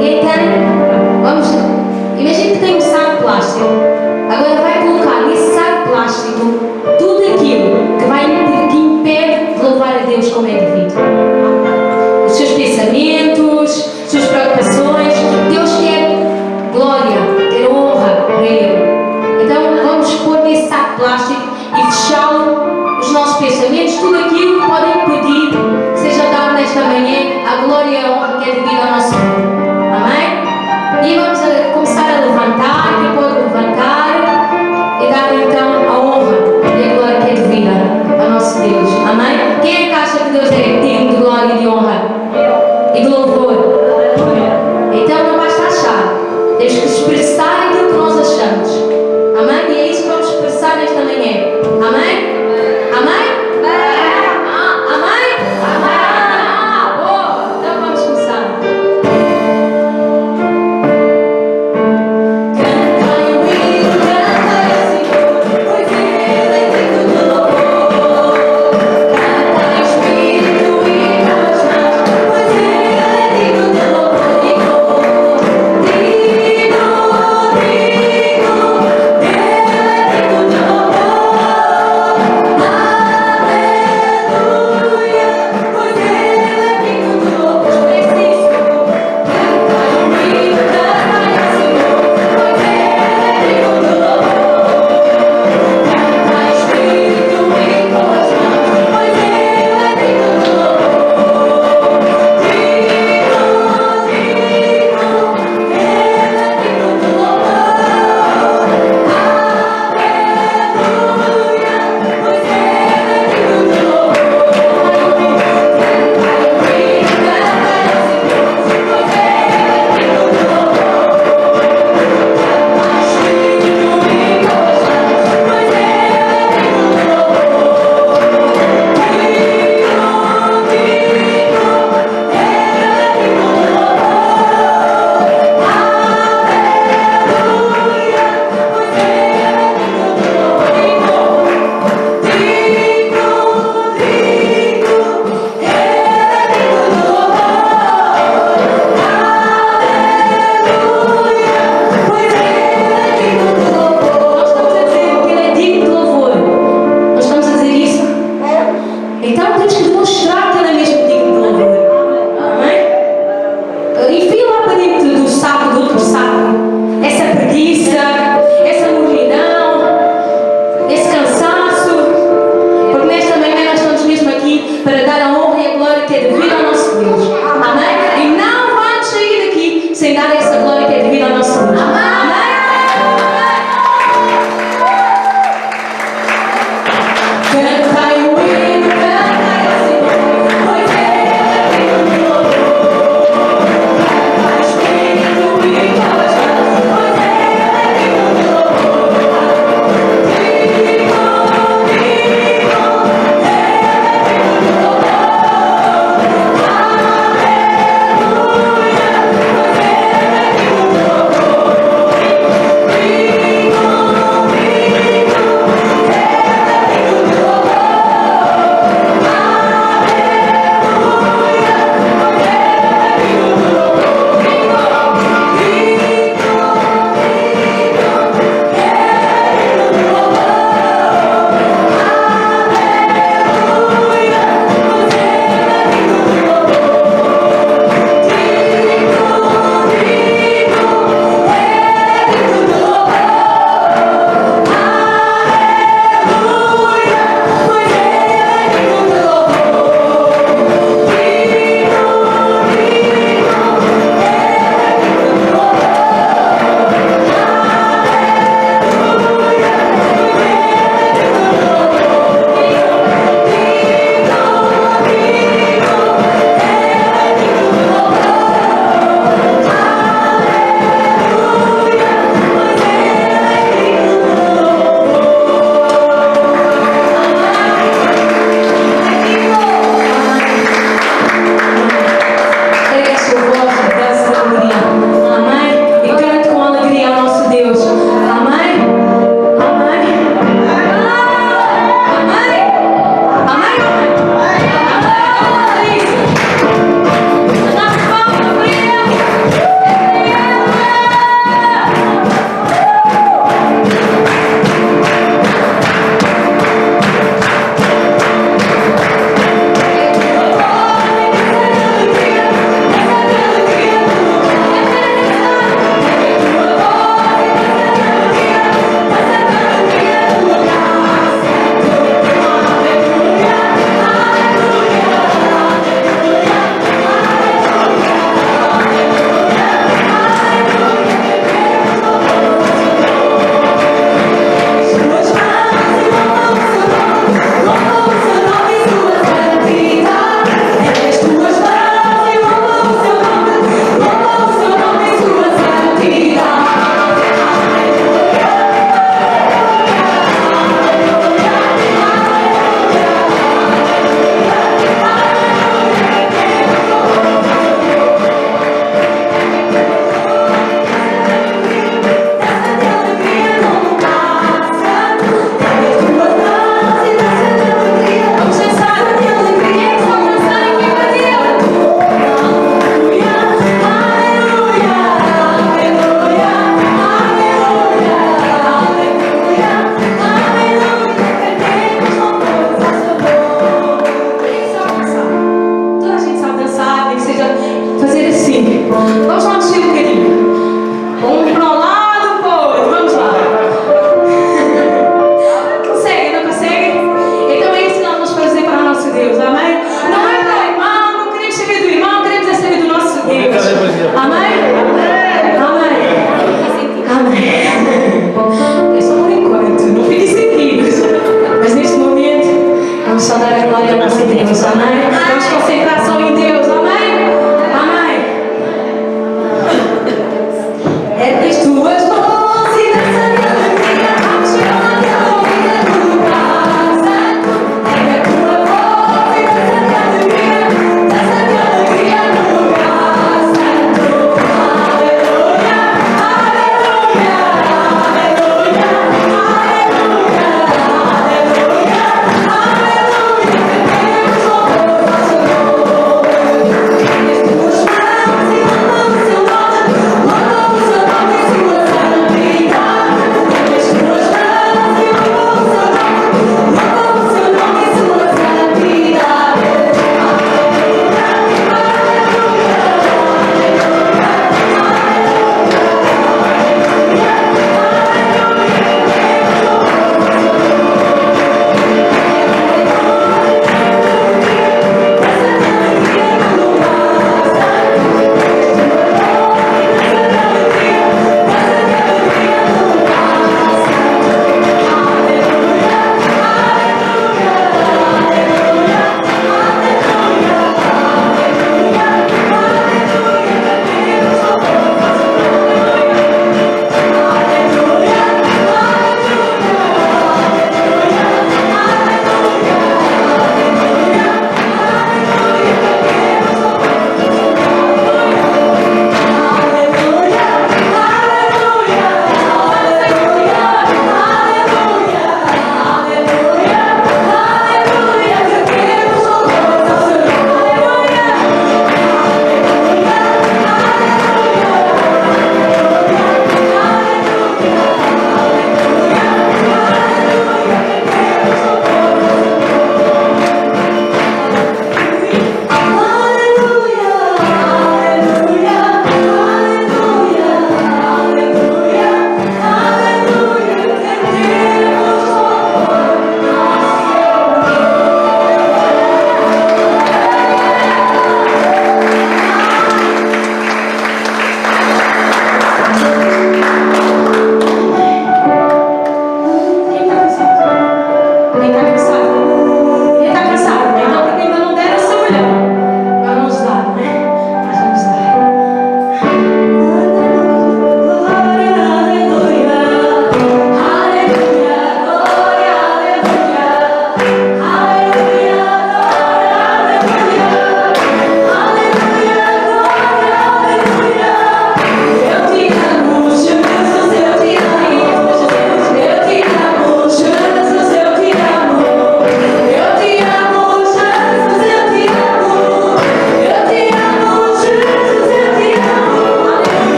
Ninguém tem? Vamos. Imagina que tem um saco plástico. Agora vai colocar nesse saco plástico tudo aquilo que impede de louvar a Deus como é devido. Os seus pensamentos, as suas preocupações. Deus quer glória, quer honra para Ele. Então vamos pôr nesse saco plástico e fechá-lo, os nossos pensamentos, tudo aquilo que pode impedir que seja dado nesta manhã a glória e a honra que é devida ao nosso Deus. Amém?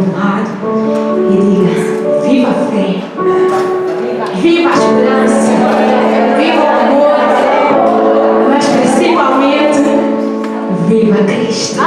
do lado e diga: viva a fé, viva a esperança, viva o amor, mas principalmente viva Cristo.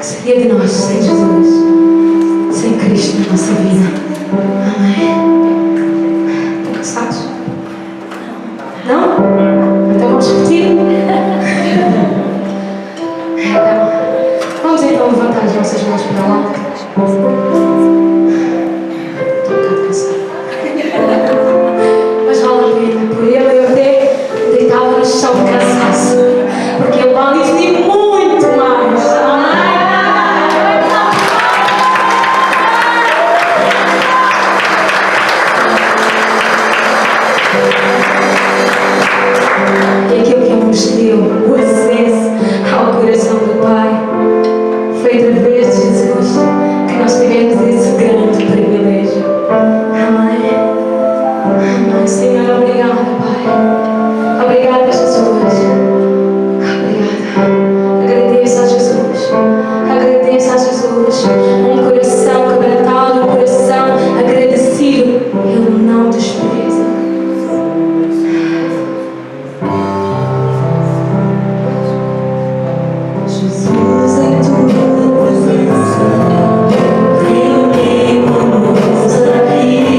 Seria de nós sem Jesus, sem Cristo na nossa vida. Amém. Estão cansados? Não? Então vamos repetir? Então, vamos então levantar as nossas mãos para lá. Estou um bocado cansado. Mas vale a pena. Por ele eu até deitava no chão de cansaço, porque ele vai existir muito mais. E aquilo que ele nos deu, o acesso ao coração do Pai, foi através de Jesus que nós tivemos esse grande privilégio. Amém. Amém, Senhor, obrigada, Pai. Obrigada, Jesus. Obrigada. Agradeço a Jesus. Agradeço a Jesus. Um coração quebrantado, um coração agradecido. Ele não despreza. Jesus, em tua presença, reunimos-nos aqui.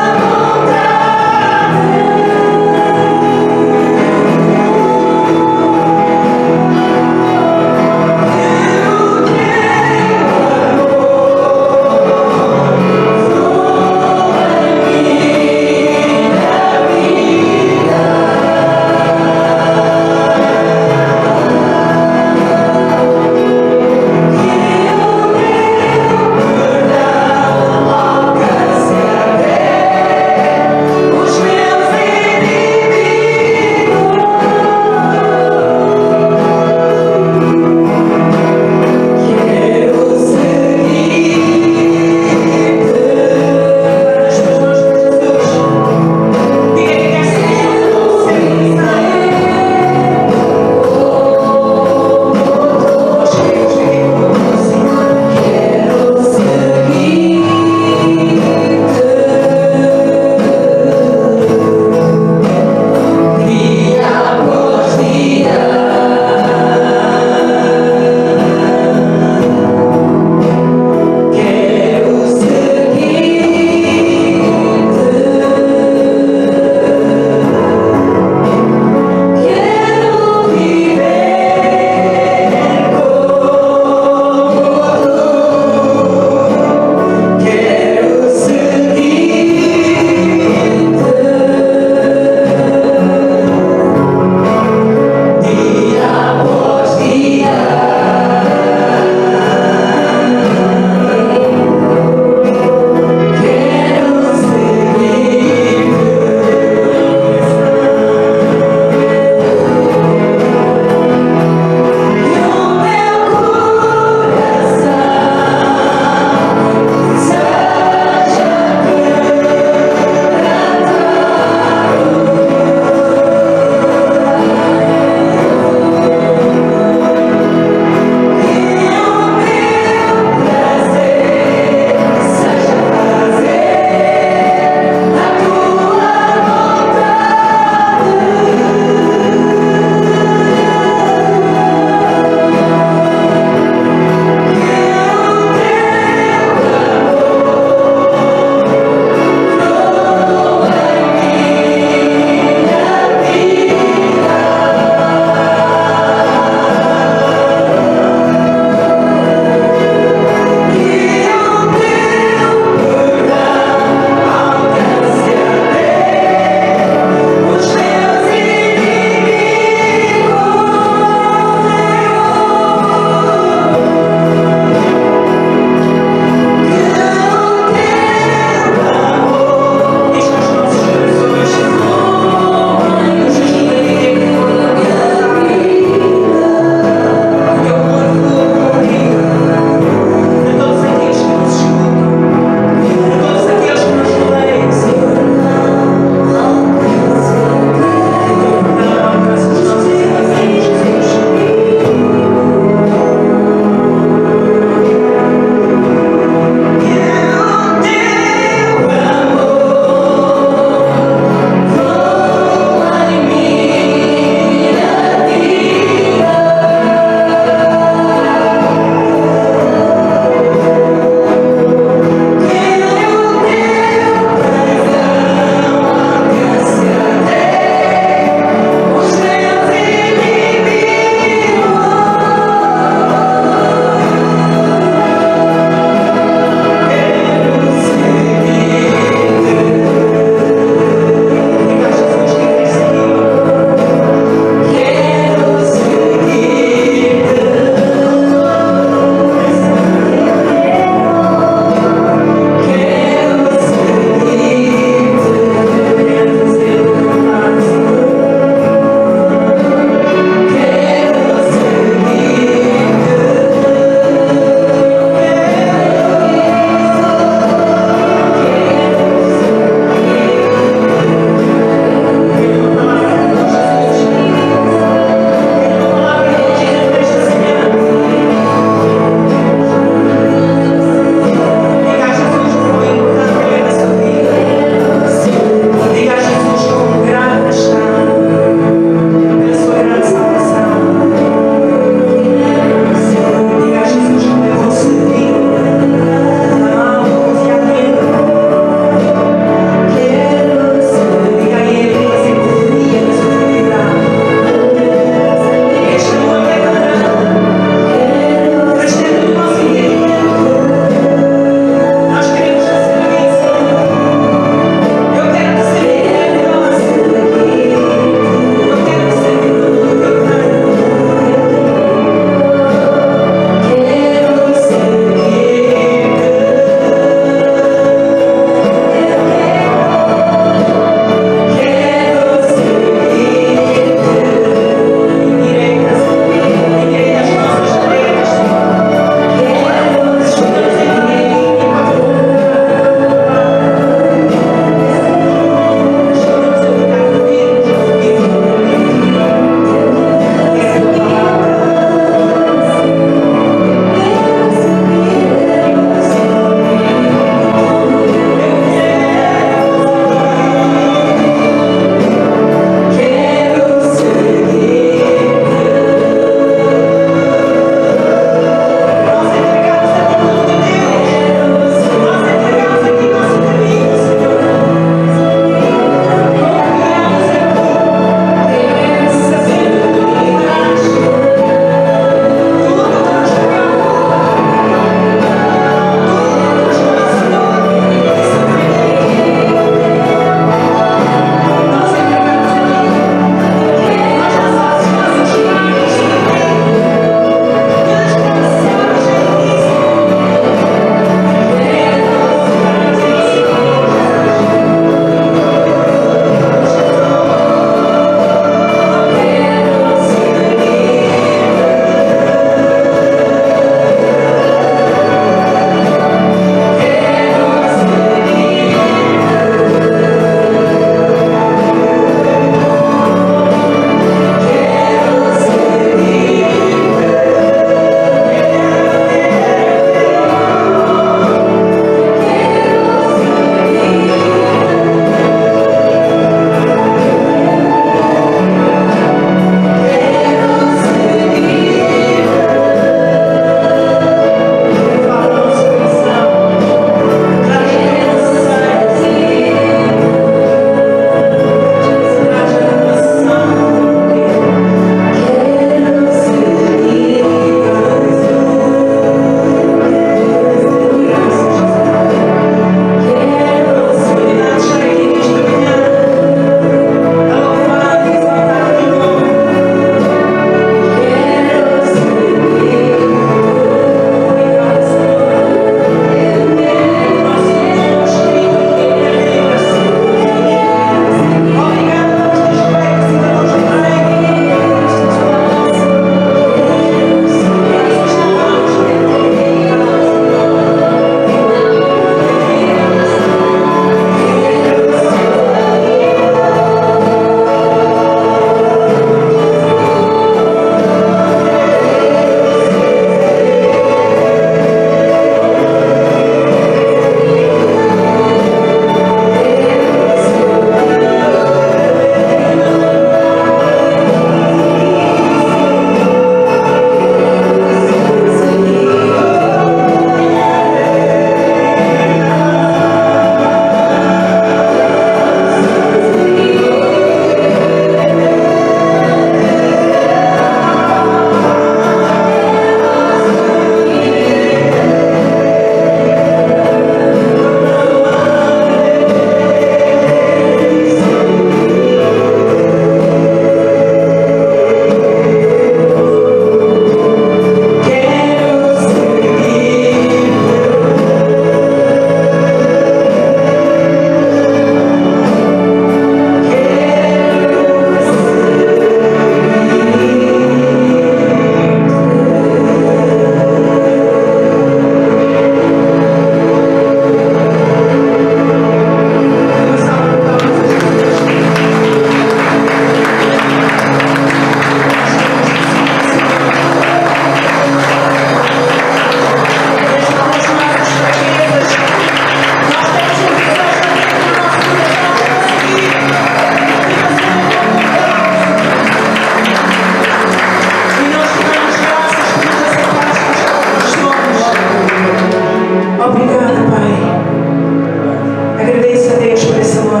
esse amor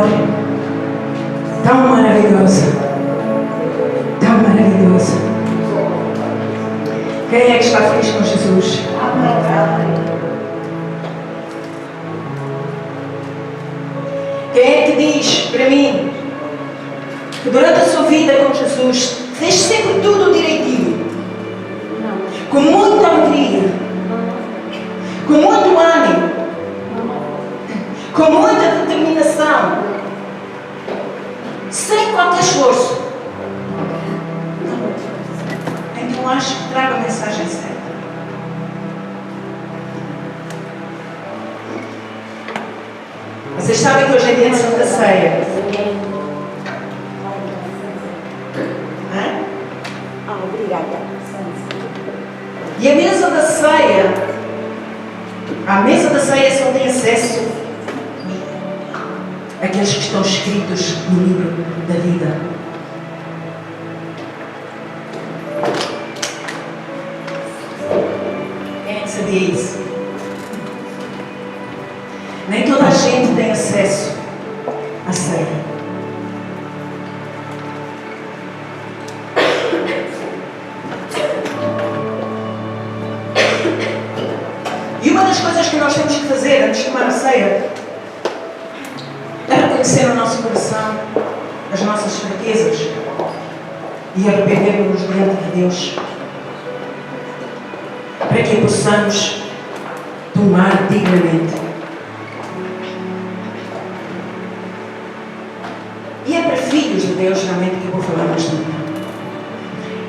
tão maravilhoso. Tão maravilhoso. Quem é que está feliz com Jesus? Quem é que diz para mim que durante a sua vida com Jesus fez sempre tudo direitinho? Com muita alegria, com muito ânimo, com muita determinação, sem qualquer esforço. Então acho que trago a mensagem certa. Vocês sabem que hoje é dia de Santa Ceia. Obrigada. E a mesa da ceia só tem acesso àqueles que estão escritos no livro da vida. Quem é que sabia isso? Nem toda a gente tem acesso à ceia. E uma das coisas que nós temos que fazer antes de tomar a ceia é reconhecer no nosso coração as nossas fraquezas e arrepender-nos diante de Deus, para que possamos tomar dignamente. E é para filhos de Deus realmente que eu vou falar nesta manhã.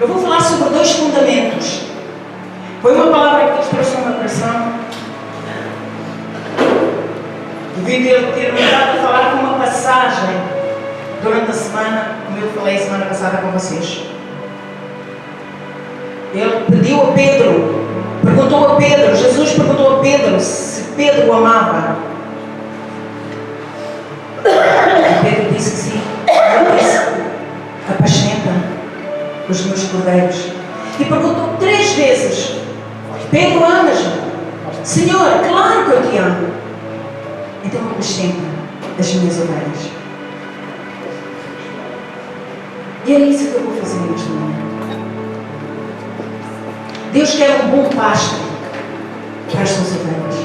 Eu vou falar sobre 2 fundamentos. Foi uma palavra que Deus trouxe no meu coração. Devido ele ter me dado a falar com uma passagem durante a semana, como eu falei a semana passada com vocês. Ele pediu a Pedro, perguntou a Pedro, Jesus perguntou a Pedro se Pedro o amava. E Pedro disse que sim. Ele disse: apacenta os meus cordeiros. E perguntou 3 vezes: Pedro, amas-me? Senhor, claro que eu te amo. Então apacenta as minhas ovelhas. E é isso que eu vou fazer neste momento. Deus quer um bom pasto para as suas ovelhas.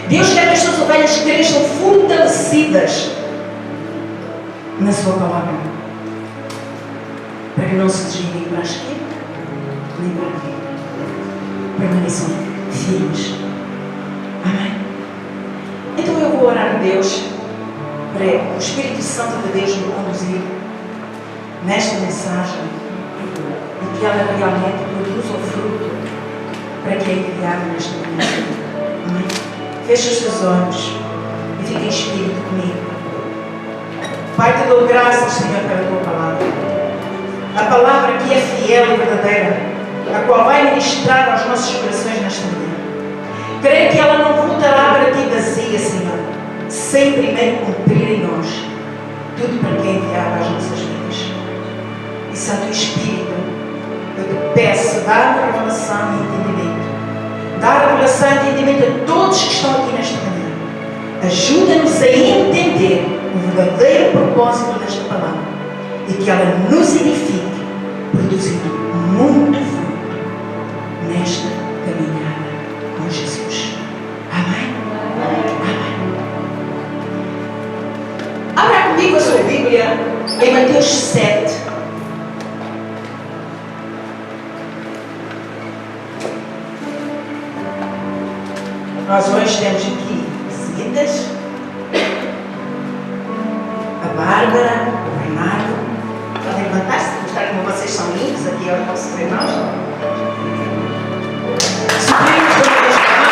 Deus quer que as suas ovelhas cresçam fortalecidas na sua palavra, para que não se desviem para a esquerda nem para a direita. Permaneçam firmes. Amém? Então eu vou orar a Deus para o Espírito Santo de Deus me conduzir nesta mensagem e que ela realmente produza o fruto para que é enviada nesta manhã. Amém? Feche os seus olhos e fique em espírito comigo. Pai, te dou graças, Senhor, pela tua palavra. A palavra que é fiel e verdadeira, a qual vai ministrar aos nossos corações nesta manhã. Creio que ela não voltará para ti vazia, Senhor, sem primeiro cumprir em nós tudo para que é enviado às nossas vidas. E Santo Espírito, eu te peço, dá a revelação e entendimento. Dá a revelação e entendimento a todos que estão aqui nesta manhã. Ajuda-nos a entender o verdadeiro propósito desta palavra e que ela nos edifique, produzindo muito fruto nesta caminhada com Jesus. Amém? Amém. Abra comigo a sua Bíblia em Mateus 7. Nós hoje temos aqui visitas. A Bárbara, o Renato. Podem levantar-se, mostrar como vocês são lindos aqui aos nossos irmãos. Sobrinhos do Deus Pai.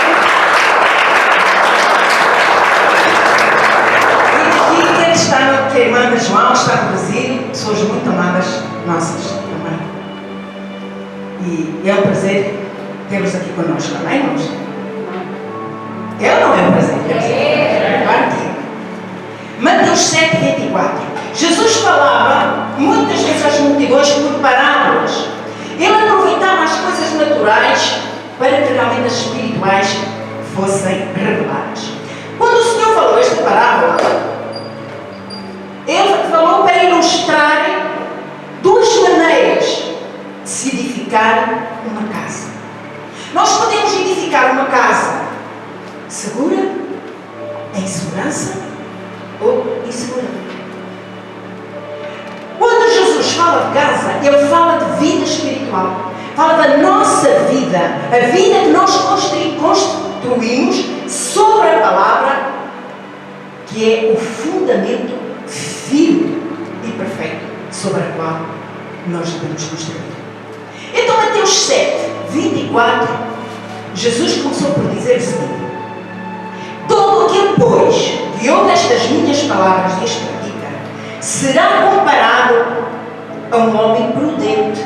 E aqui quem está, que a irmã da João está no Brasil, pessoas muito amadas nossas também. E é um prazer tê-los aqui conosco, amém, irmãos? Eu não é um prazer. Claro que é. Mateus 7, 24. Jesus falava muitas vezes às multidões por parábolas. Ele aproveitava as coisas naturais para que realmente as espirituais fossem reveladas. Quando o Senhor falou esta parábola, em segurança ou insegurança. Quando Jesus fala de casa, Ele fala de vida espiritual. Fala da nossa vida. A vida que nós construímos sobre a palavra, que é o fundamento firme e perfeito sobre a qual nós devemos construir. Então, Mateus 7, 24, Jesus começou por dizer o seguinte: todo aquele, pois, que ouve estas minhas palavras e as pratica, será comparado a um homem prudente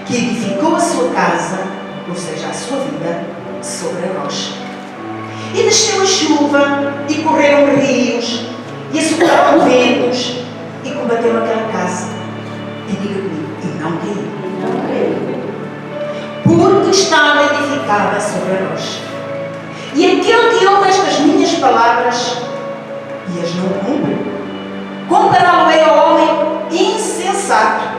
que edificou a sua casa, ou seja, a sua vida, sobre a rocha. E desceu a chuva, e correram rios, e assopraram ventos, e combateu aquela casa. E diga comigo, e não caiu. Porque estava edificada sobre a rocha. E aquele que ouve estas minhas palavras e as não cumpre, compará-lo-ei ao homem insensato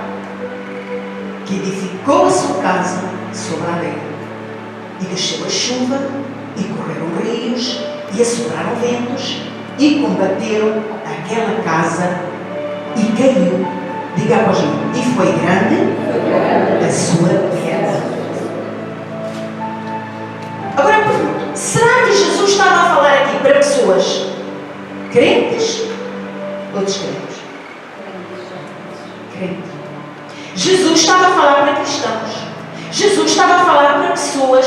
que edificou a sua casa sobre a areia. E desceu a chuva, e correram rios, e assopraram ventos, e combateram aquela casa, e caiu. Diga após mim, e foi grande a sua queda. Agora eu pergunto, será que Jesus estava a falar aqui para pessoas crentes ou descrentes? Crentes. Jesus estava a falar para cristãos. Jesus estava a falar para pessoas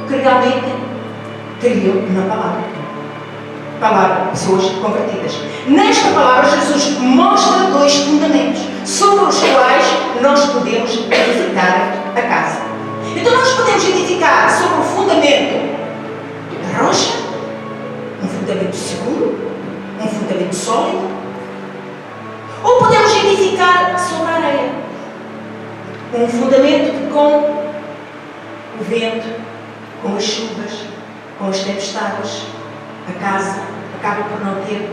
que realmente criam na palavra. Pessoas convertidas. Nesta palavra, Jesus mostra dois fundamentos sobre os quais nós podemos edificar a casa. Então, nós podemos edificar sobre o fundamento da rocha, um fundamento seguro, um fundamento sólido, ou podemos edificar sobre a areia, um fundamento que, com o vento, com as chuvas, com as tempestades, a casa acaba por não ter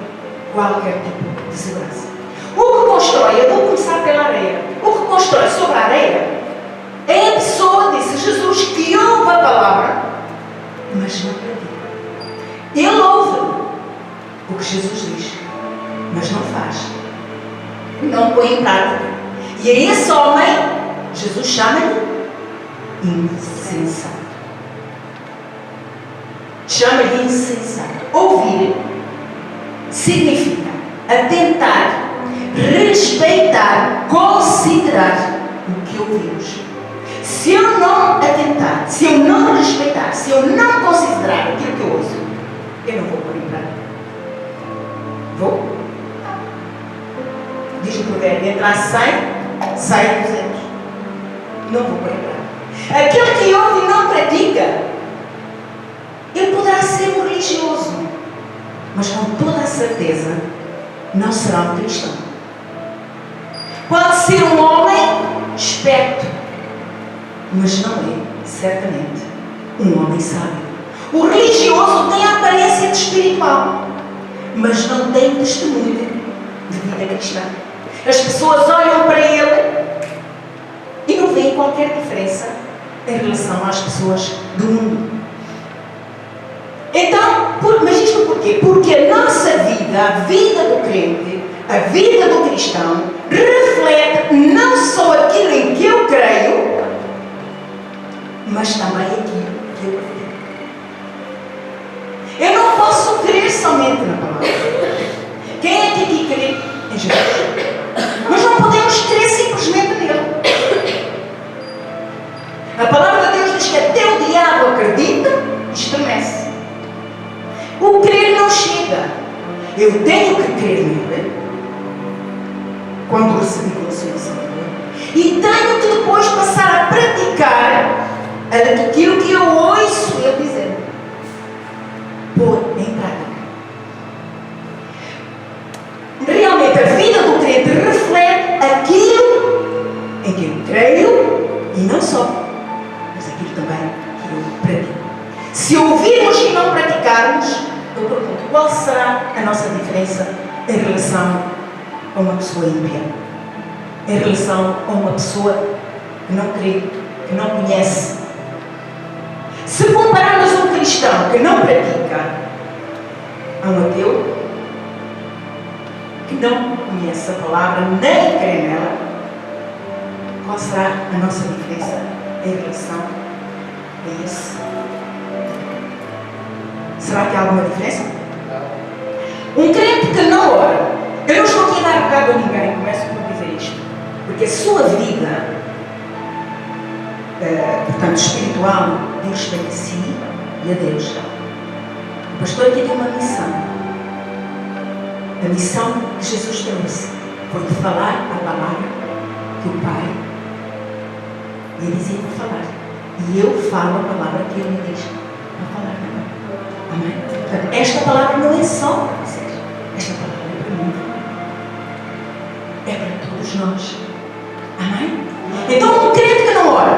qualquer tipo de segurança. O que constrói, eu vou começar pela areia, o que constrói sobre a areia é a pessoa, disse Jesus, que ouve a palavra, mas não pratica. Ele ouve o que Jesus diz, mas não faz, não põe em prática. E a esse homem, Jesus chama-lhe insensato. Chama-lhe insensato. Ouvir significa atentar, respeitar, considerar o que ouvimos. Se eu não atentar, se eu não respeitar, se eu não considerar aquilo que eu ouço, eu não vou pôr em prática. Vou? Diz o provérbio, entrar 100, sai 200. Não vou pôr em prática. Aquele que ouve e não pratica, ele poderá ser um religioso, mas com toda a certeza não será um cristão. Pode ser um homem esperto, mas não é, certamente, um homem sábio. O religioso tem a aparência de espiritual, mas não tem testemunho de vida cristã. As pessoas olham para ele e não veem qualquer diferença em relação às pessoas do mundo. Então, mas isto porquê? Porque a nossa vida, a vida do crente, a vida do cristão, reflete não só aquilo em que eu creio, mas também aquilo que eu acredito. Eu não posso crer somente na palavra. Quem é que aqui crê em Jesus? Mas não podemos crer simplesmente nele. A palavra de Deus diz que até o diabo acredita e estremece. O crer não chega. Eu tenho que crer nele quando recebi consolação dele. E tenho que depois passar a praticar aquilo que eu ouço ele dizer. Pôr em prática. Realmente a vida do crente reflete aquilo em que eu creio e não só, mas aquilo também que eu pratico. Se ouvirmos e não praticarmos, eu pergunto, qual será a nossa diferença em relação a uma pessoa ímpia? Em relação a uma pessoa que não crê, que não conhece? Se compararmos um cristão que não pratica a um ateu que não conhece a palavra nem crê nela, qual será a nossa diferença em relação a esse? Será que há alguma diferença? Um crente que não ora, eu não estou aqui a dar recado a ninguém, começo por dizer isto, porque a sua vida, portanto, espiritual, diz respeito a si e a Deus. O pastor aqui tem uma missão. A missão que Jesus trouxe foi de falar a palavra que o Pai lhe dizia para falar. E eu falo a palavra que Ele me diz para falar também. Amém? Portanto, esta palavra não é só para vocês. Esta palavra é para mim. É para todos nós. Amém? Então, um crente que não ora,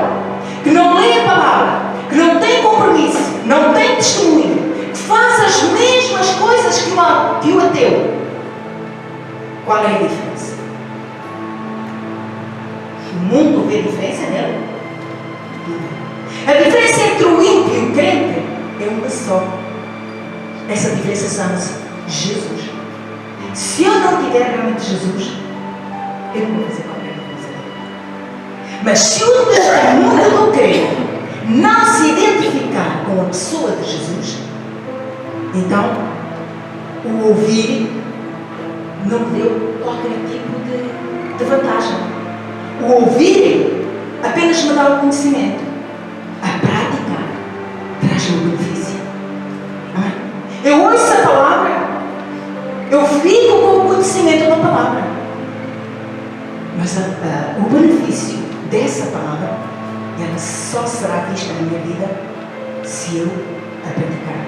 que não lê a palavra, que não tem compromisso, não tem testemunho, que faz as mesmas coisas que o ateu, qual é a diferença? O mundo vê diferença nele? Não. A diferença entre o ímpio e o crente é uma só. Essa diferença chama-se Jesus. Se eu não tiver realmente Jesus, eu não vou fazer qualquer coisa. Mas se o testemunho do crente não se identificar com a pessoa de Jesus, então o ouvir não deu qualquer tipo de vantagem. O ouvir apenas me dá o conhecimento. A prática traz-me o benefício. Eu ouço a palavra, eu fico com o conhecimento da palavra, mas o benefício dessa palavra, ela só será vista na minha vida se eu a praticar.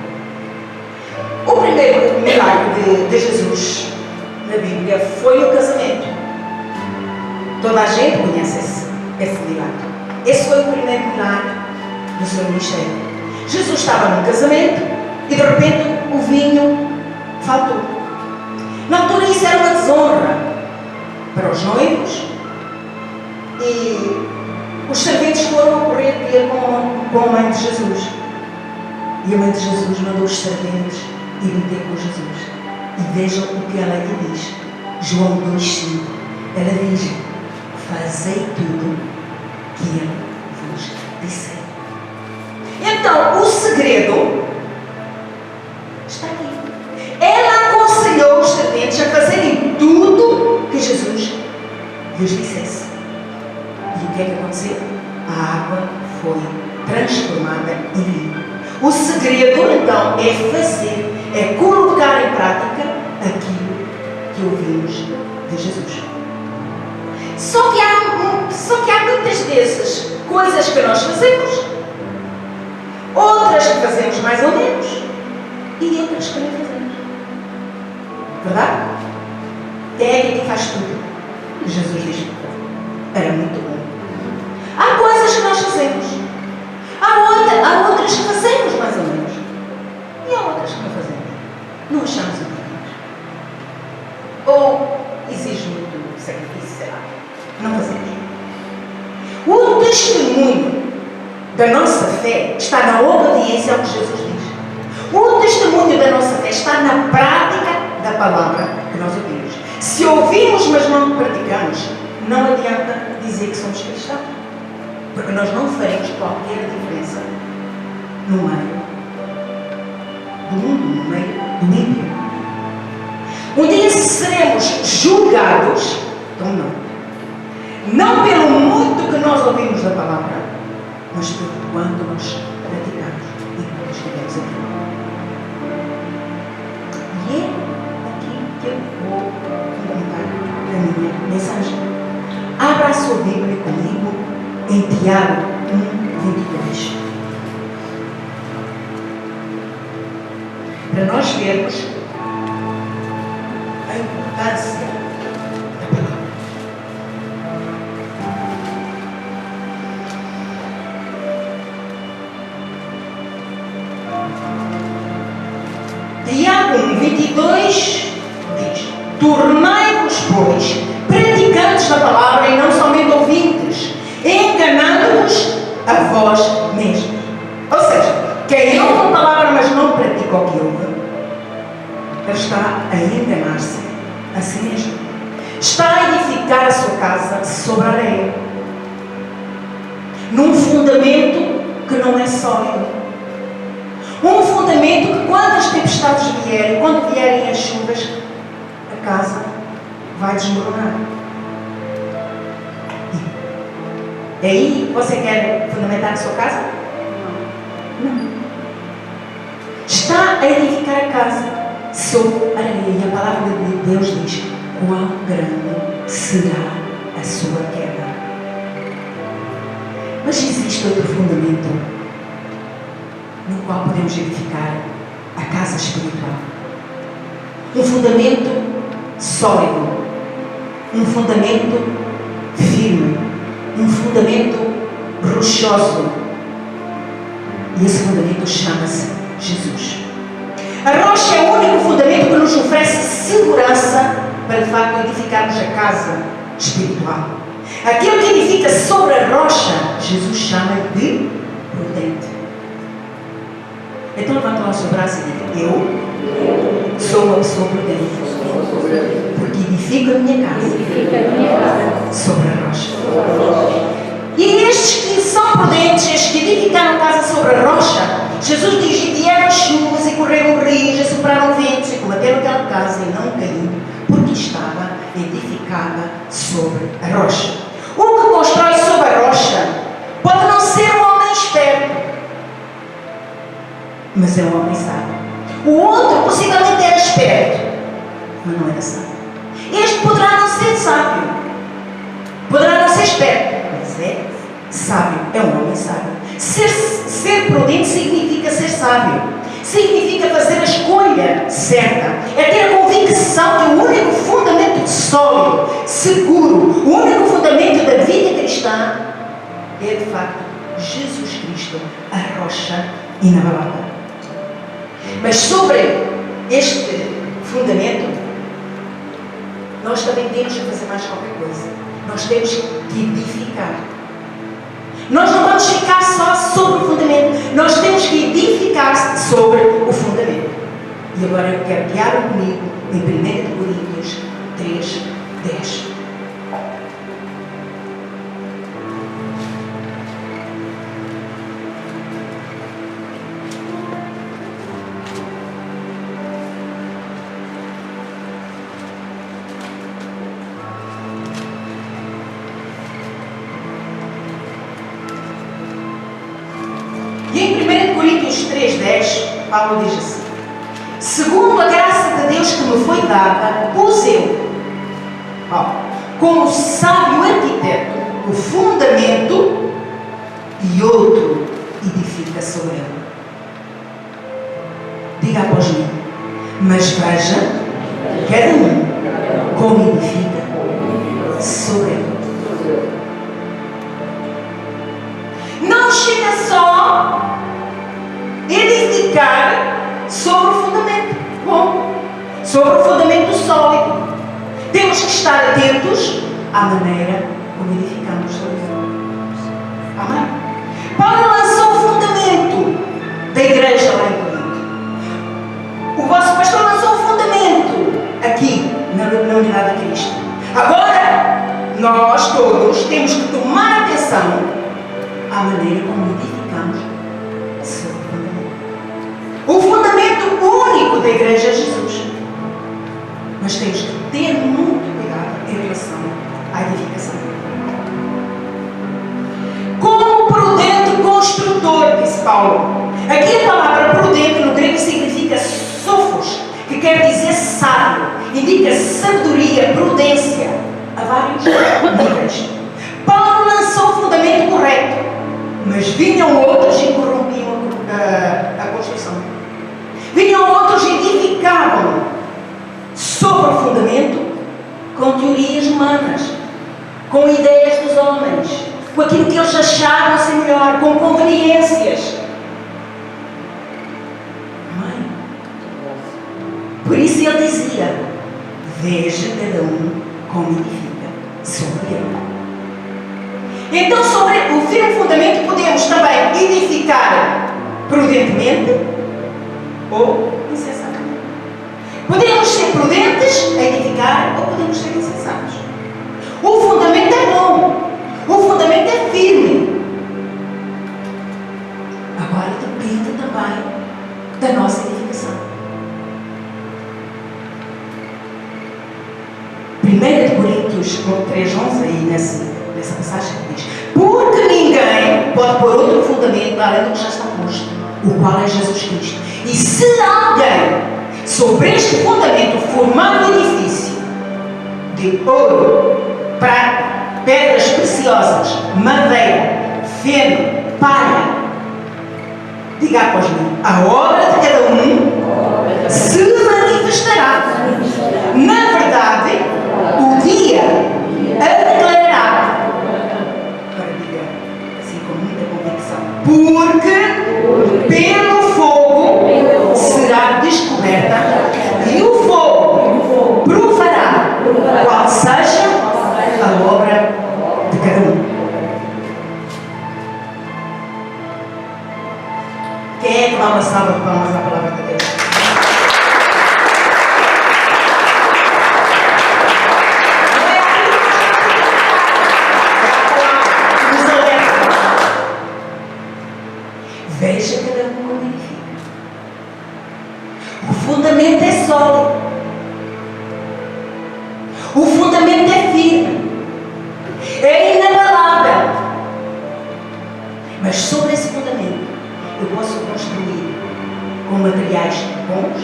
O primeiro milagre de Jesus na Bíblia foi o casamento. Toda a gente conhece esse milagre. Esse foi o primeiro milagre do seu ministério. Jesus estava num casamento e de repente o vinho faltou. Na altura isso era uma desonra para os noivos e os serventes foram correr ter com a mãe de Jesus. E a mãe de Jesus mandou os serventes irem ter com Jesus. E vejam o que ela lhe diz. João 2,5. Ela diz: fazei tudo que ele vos disser. Então, o segredo está aqui. Ela aconselhou os serventes a fazerem tudo que Jesus lhes dissesse. E o que é que aconteceu? A água foi transformada em vinho. O segredo, então, é fazer, é colocar em prática aquilo que ouvimos de Jesus. Só que há muitas vezes coisas que nós fazemos, outras que fazemos mais ou menos, e outras que não fazemos. Verdade? Quem é que faz tudo? Jesus diz: era muito bom. Há coisas que nós fazemos, há outras que fazemos mais ou menos, e há outras que não fazemos. Não achamos importantes. Ou exige muito sacrifício, sei lá. Não fazemos. O testemunho da nossa fé está na obediência ao que Jesus diz. O testemunho da nossa fé está na prática da palavra que nós ouvimos. Se ouvimos, mas não praticamos, não adianta dizer que somos cristãos, porque nós não faremos qualquer diferença no meio do mundo, no meio do ímpio. Um dia seremos julgados, então não pelo muito que nós ouvimos da palavra, mas pelo quanto nós praticamos e quando estivemos aqui. E é aqui que eu vou comentar a minha mensagem. Abra a sua Bíblia comigo em Tiago 1:22. Para nós vermos a importância da palavra. Tiago 1:22 diz: tornai-vos, pois, praticantes da palavra e não somente ouvintes, enganando-vos a vós mesmos. Ou seja, quem ouve a palavra mas não pratica o que ouve, ele está a enganar-se a si mesmo. Está a edificar a sua casa sobre a areia, num fundamento que não é sólido. Um fundamento que, quando as tempestades vierem, quando vierem as chuvas, a casa vai desmoronar. E aí, você quer fundamentar a sua casa? Não. Está a edificar a casa sobre a areia. E a palavra de Deus diz: quão grande será a sua queda. Mas existe outro fundamento no qual podemos edificar a casa espiritual. Um fundamento sólido, um fundamento firme, um fundamento rochoso. E esse fundamento chama-se Jesus. A rocha é o único fundamento que nos oferece segurança para, de facto, edificarmos a casa espiritual. Aquele que edifica sobre a rocha, Jesus chama de prudente. Então levanta lá o seu braço e diga: eu sou uma pessoa prudente, porque edifico a minha casa sobre a rocha. E estes que são prudentes, estes que edificaram a casa sobre a rocha, Jesus diz: e vieram chuvas e correram rios, e sopraram ventos, e combateram aquela casa e não caiu, porque estava edificada sobre a rocha. O que constrói sobre a rocha pode não ser um homem esperto, mas é um homem sábio. O outro possivelmente era esperto, mas não era sábio. Este poderá não ser sábio, poderá não ser esperto, mas é sábio, é um homem sábio. Ser prudente significa ser sábio, significa fazer a escolha certa, é ter a convicção que o único fundamento sólido, seguro, o único fundamento da vida cristã é, de facto, Jesus Cristo, a rocha inabalável. Mas sobre este fundamento, nós também temos que fazer mais qualquer coisa. Nós temos que edificar. Nós não vamos ficar só sobre o fundamento, nós temos que edificar sobre o fundamento. E agora eu quero que abram comigo em 1 Coríntios 3, 10. E em 1 Coríntios 3,10, Paulo diz assim: segundo a graça de Deus que me foi dada, pus eu, como sábio arquiteto, o fundamento, e outro edifica sobre ele. Diga após mim: mas veja, cada um como edifica sobre ele. Não chega só edificar sobre o fundamento bom, sobre o fundamento sólido. Temos que estar atentos à maneira como edificamos sobre ele. Amém? Paulo lançou o fundamento da igreja lá em Corinto. O vosso pastor lançou o fundamento aqui na unidade de Cristo. Agora, nós todos temos que tomar atenção à maneira como edificamos sobre o fundamento. O fundamento único da igreja é Jesus. Mas temos que ter muito cuidado em relação à edificação. Como prudente construtor, disse Paulo. Aqui a palavra prudente no grego significa sophos, que quer dizer sábio, indica sabedoria, prudência, a vários níveis. Paulo lançou o fundamento correto, mas vinham outros e corrompiam a construção. Vinham outros e edificavam sobre o fundamento com teorias humanas, com ideias dos homens, com aquilo que eles achavam ser melhor, com conveniências. Amém? Por isso ele dizia: veja cada um como edifica sobre ele. Então, sobre o firme fundamento, podemos também edificar prudentemente ou incessantemente. Podemos 1 Coríntios 3:11, aí nessa passagem diz: porque ninguém pode pôr outro fundamento além do que já está posto, o qual é Jesus Cristo. E se alguém sobre este fundamento formar um edifício de ouro, prata, pedras preciosas, madeira, feno, palha, diga após mim: a obra de cada um se manifestará. Na verdade, o dia a declarará. Agora diga assim com muita convicção: porque pelo fogo será descoberta, e o fogo provará qual seja a obra de cada um. Quem é que dá uma salva de palmas à palavra de Deus? Veja cada um como edifica. O fundamento é sólido. O fundamento é firme. É inabalável. Mas sobre esse fundamento eu posso construir com materiais bons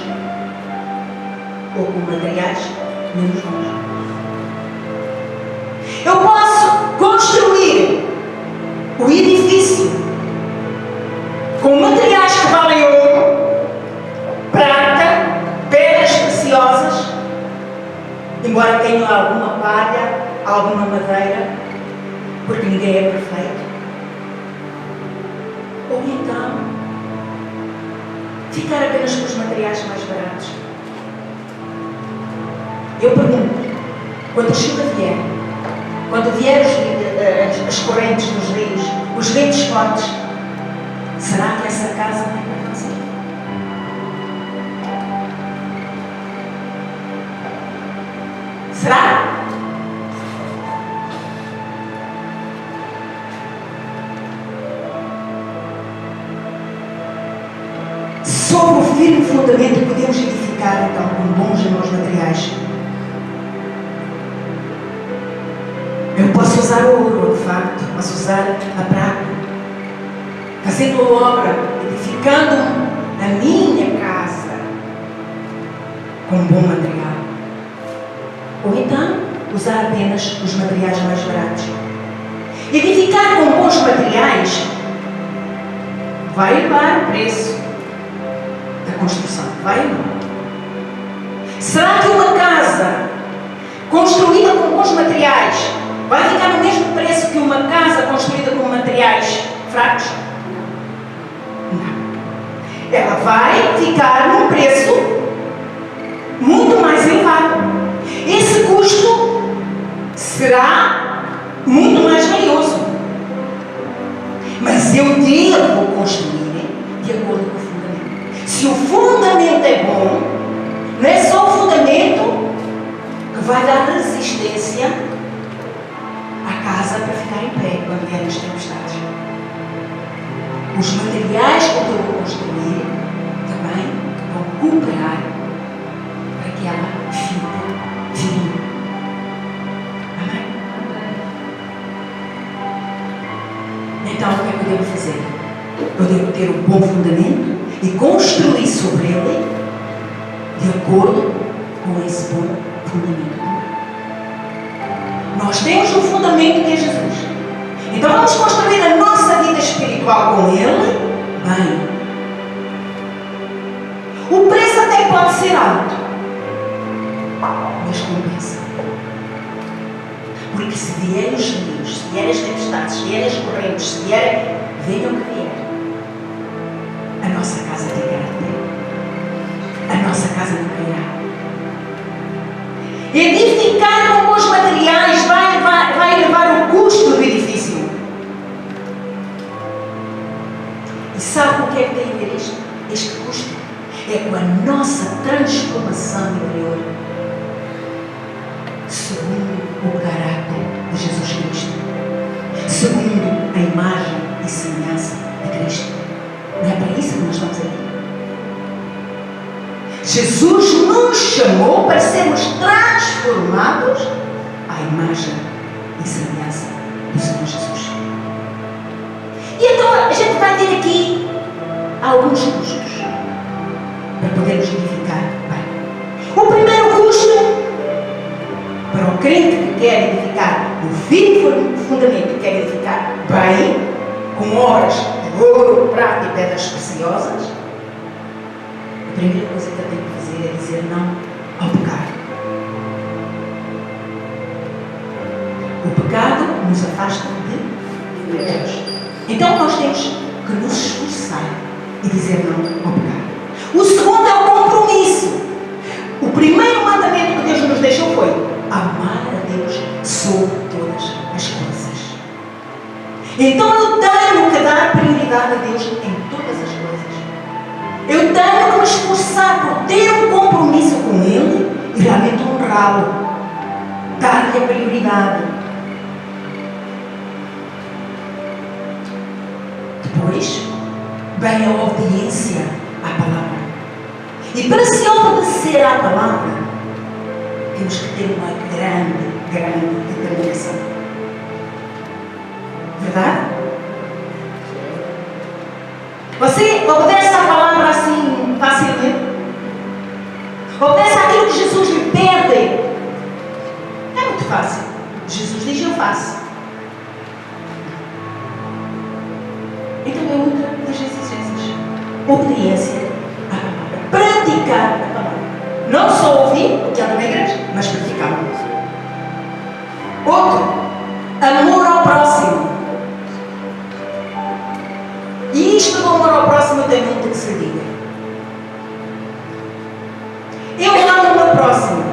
ou com materiais menos bons. Eu posso construir o edifício com materiais que valem ouro, prata, pedras preciosas, embora tenham alguma palha, alguma madeira, porque ninguém é perfeito. Ou então, ficar apenas com os materiais mais baratos. Eu pergunto, quando a chuva vier, quando vier as correntes dos rios, os ventos fortes, será que essa casa vai permanecer? Será? Sobre o firme fundamento podemos edificar então com bons e maus materiais. Eu posso usar o ouro, de facto, posso usar a prata, fazendo a obra, edificando a minha casa com bom material. Ou então, usar apenas os materiais mais baratos. Edificar com bons materiais vai elevar o preço da construção. Vai elevar. Será que uma casa construída com bons materiais vai ficar no mesmo preço que uma casa construída com materiais fracos? Não. Ela vai ficar num preço muito mais elevado. Esse custo será muito mais valioso. Mas eu devo construir de acordo com o fundamento. Se o fundamento é bom, não é só o fundamento que vai dar resistência à casa para ficar em pé quando vierem as tempestades. Os materiais que eu vou construir também vão cooperar para que ela fique firme. Amém? Então, o que é que eu devo fazer? Eu devo ter um bom fundamento e construir sobre ele de acordo com esse bom fundamento. Nós temos um fundamento que é Jesus. Então vamos construir a nossa vida espiritual com ele. Bem, o preço até pode ser alto, mas compensa. Porque se vierem os rios, se vierem as tempestades, se vierem as correntes, se vierem, venham o que vier, a nossa casa ficará de pé. A nossa casa não cairá. Edificar com bons materiais vai elevar o custo do edifício. E sabe o que é que tem a ver isto? Este custo é com a nossa transformação interior, segundo o caráter de Jesus Cristo, segundo a imagem e semelhança de Cristo. Não é para isso que nós estamos aqui. Jesus nos chamou para sermos transformados transformados à imagem e semelhança do Senhor Jesus. E então a gente vai ter aqui alguns custos para podermos edificar bem. O primeiro custo para o crente que quer edificar o firme fundamento, que quer edificar bem, com obras de ouro, prata e pedras preciosas, a primeira coisa que eu tenho que fazer é dizer não ao pecado. O pecado nos afasta de Deus. Então nós temos que nos esforçar e dizer não ao pecado. O segundo é o compromisso. O primeiro mandamento que Deus nos deixou foi amar a Deus sobre todas as coisas. Então eu tenho que dar prioridade a Deus em todas as coisas. Eu tenho que me esforçar por ter um compromisso com Ele e realmente honrá-lo. Dar-lhe a prioridade. Depois, vem a obediência à palavra. E para se obedecer à palavra, temos que ter uma grande determinação. Verdade? Você obedece à palavra assim facilmente? Obedece àquilo que Jesus lhe pede? É muito fácil. Jesus diz: eu faço. Então é outra das exigências. Obediência à palavra. Praticar a palavra. Não só ouvir o que há na igreja, mas praticar. Outro, amor ao próximo. E isto do amor ao próximo tem muito que se diga. Eu amo o meu próximo.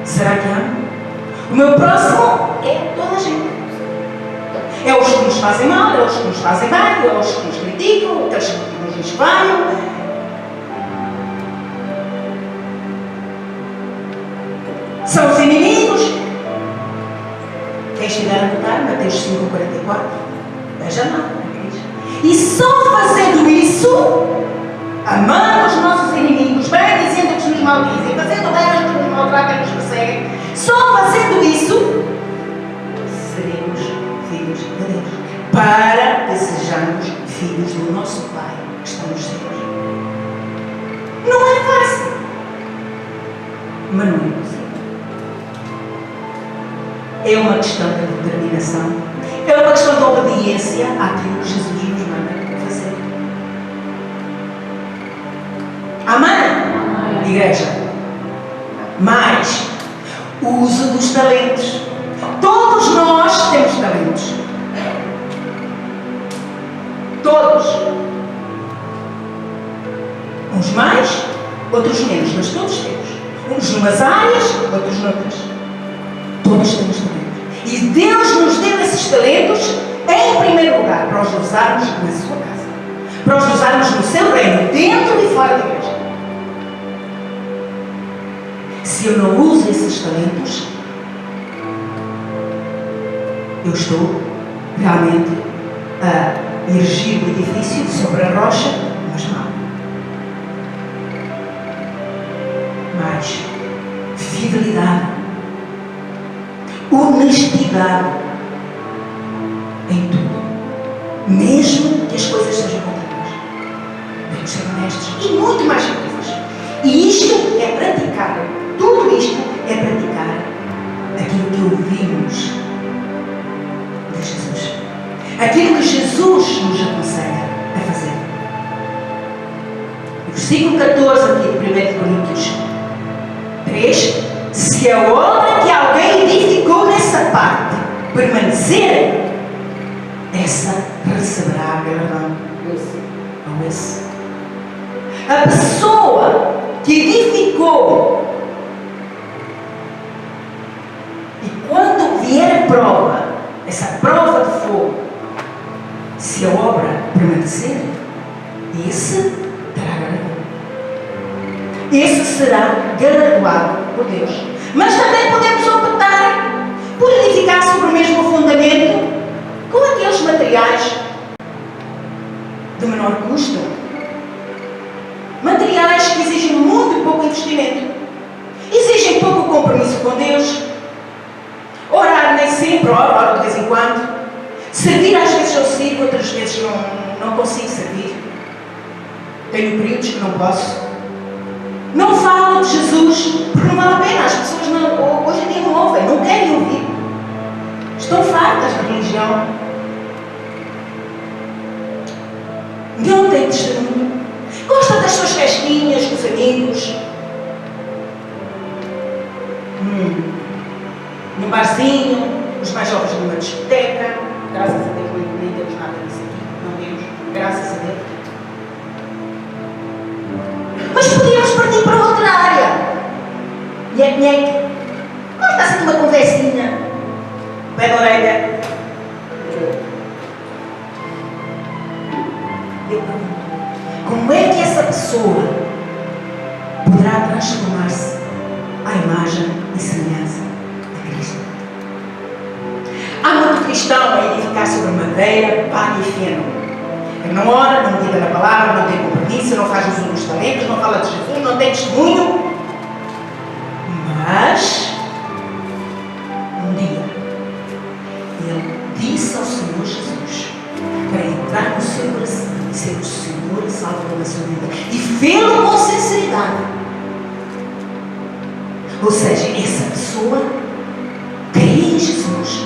Será que amo? O meu próximo é toda a gente. É os que nos fazem mal, é os que nos fazem bem, é os que nos criticam, aqueles que nos espalham. São os inimigos. Quem estiver a notar, Mateus 5,44, veja lá. E só fazendo isso, amando os nossos inimigos, bem dizendo que nos maldizem, fazendo bem aos que nos maltratam e nos perseguem, só fazendo isso, seremos filhos de Deus, para que sejamos filhos do nosso Pai que está nos céus. Não é fácil, mas não é impossível. É uma questão de determinação, é uma questão de obediência àquilo que Jesus nos manda fazer. Amém? Igreja. Mais o uso dos talentos. Todos nós temos talentos. Todos. Uns mais, outros menos, mas todos temos. Uns numas áreas, outros noutras. Todos temos talentos. E Deus nos deu esses talentos, em primeiro lugar, para os usarmos na sua casa. Para os usarmos no seu reino, dentro e fora da igreja. Se eu não uso esses talentos, eu estou realmente a erigir o edifício sobre a rocha, mas mal. Mais fidelidade, honestidade em tudo, mesmo que as coisas sejam contra nós. Devemos ser honestos e muito mais coisas. E isto é praticar, tudo isto é praticar aquilo que ouvimos de Jesus, aquilo que Jesus nos aconselha a fazer. O versículo 14 aqui de 1 Coríntios 3: se a obra que alguém edificou nessa parte permanecer, essa receberá galardão. Ou esse. A pessoa que edificou, e quando vier a prova, essa prova de fogo, se a obra permanecer, esse terá galardão. Esse será galardoado por Deus. Mas também podemos optar por edificar sobre o mesmo fundamento com aqueles materiais de menor custo. Materiais que exigem muito pouco investimento, exigem pouco compromisso com Deus, sempre oro de vez em quando. Servir às vezes eu sirvo, outras vezes não consigo servir. Tenho períodos que não posso. Não falo de Jesus, porque não vale a pena. As pessoas hoje em dia não ouvem, não querem ouvir. Estão fartas da religião. Não tem testemunho. Gosta das suas festinhas, com os amigos. Num barzinho, os mais jovens numa discoteca. Graças a Deus nem temos nada disso aqui. Não temos. Graças a Deus. Mas podíamos partir para outra área. Nhec. Mas está assim uma conversinha. Pé da orelha. Eu pergunto, como é que essa pessoa poderá transformar-se à imagem e semelhança de Cristo? Há muito cristão a edificar sobre madeira, palha e feno. Não ora, não medita na palavra, não tem compromisso, não faz uso dos talentos, não fala de Jesus, não tem testemunho. Mas, um dia, ele disse ao Senhor Jesus para entrar no seu coração e ser o Senhor e Salvador da sua vida. E fê-lo com sinceridade. Ou seja, essa pessoa crê em Jesus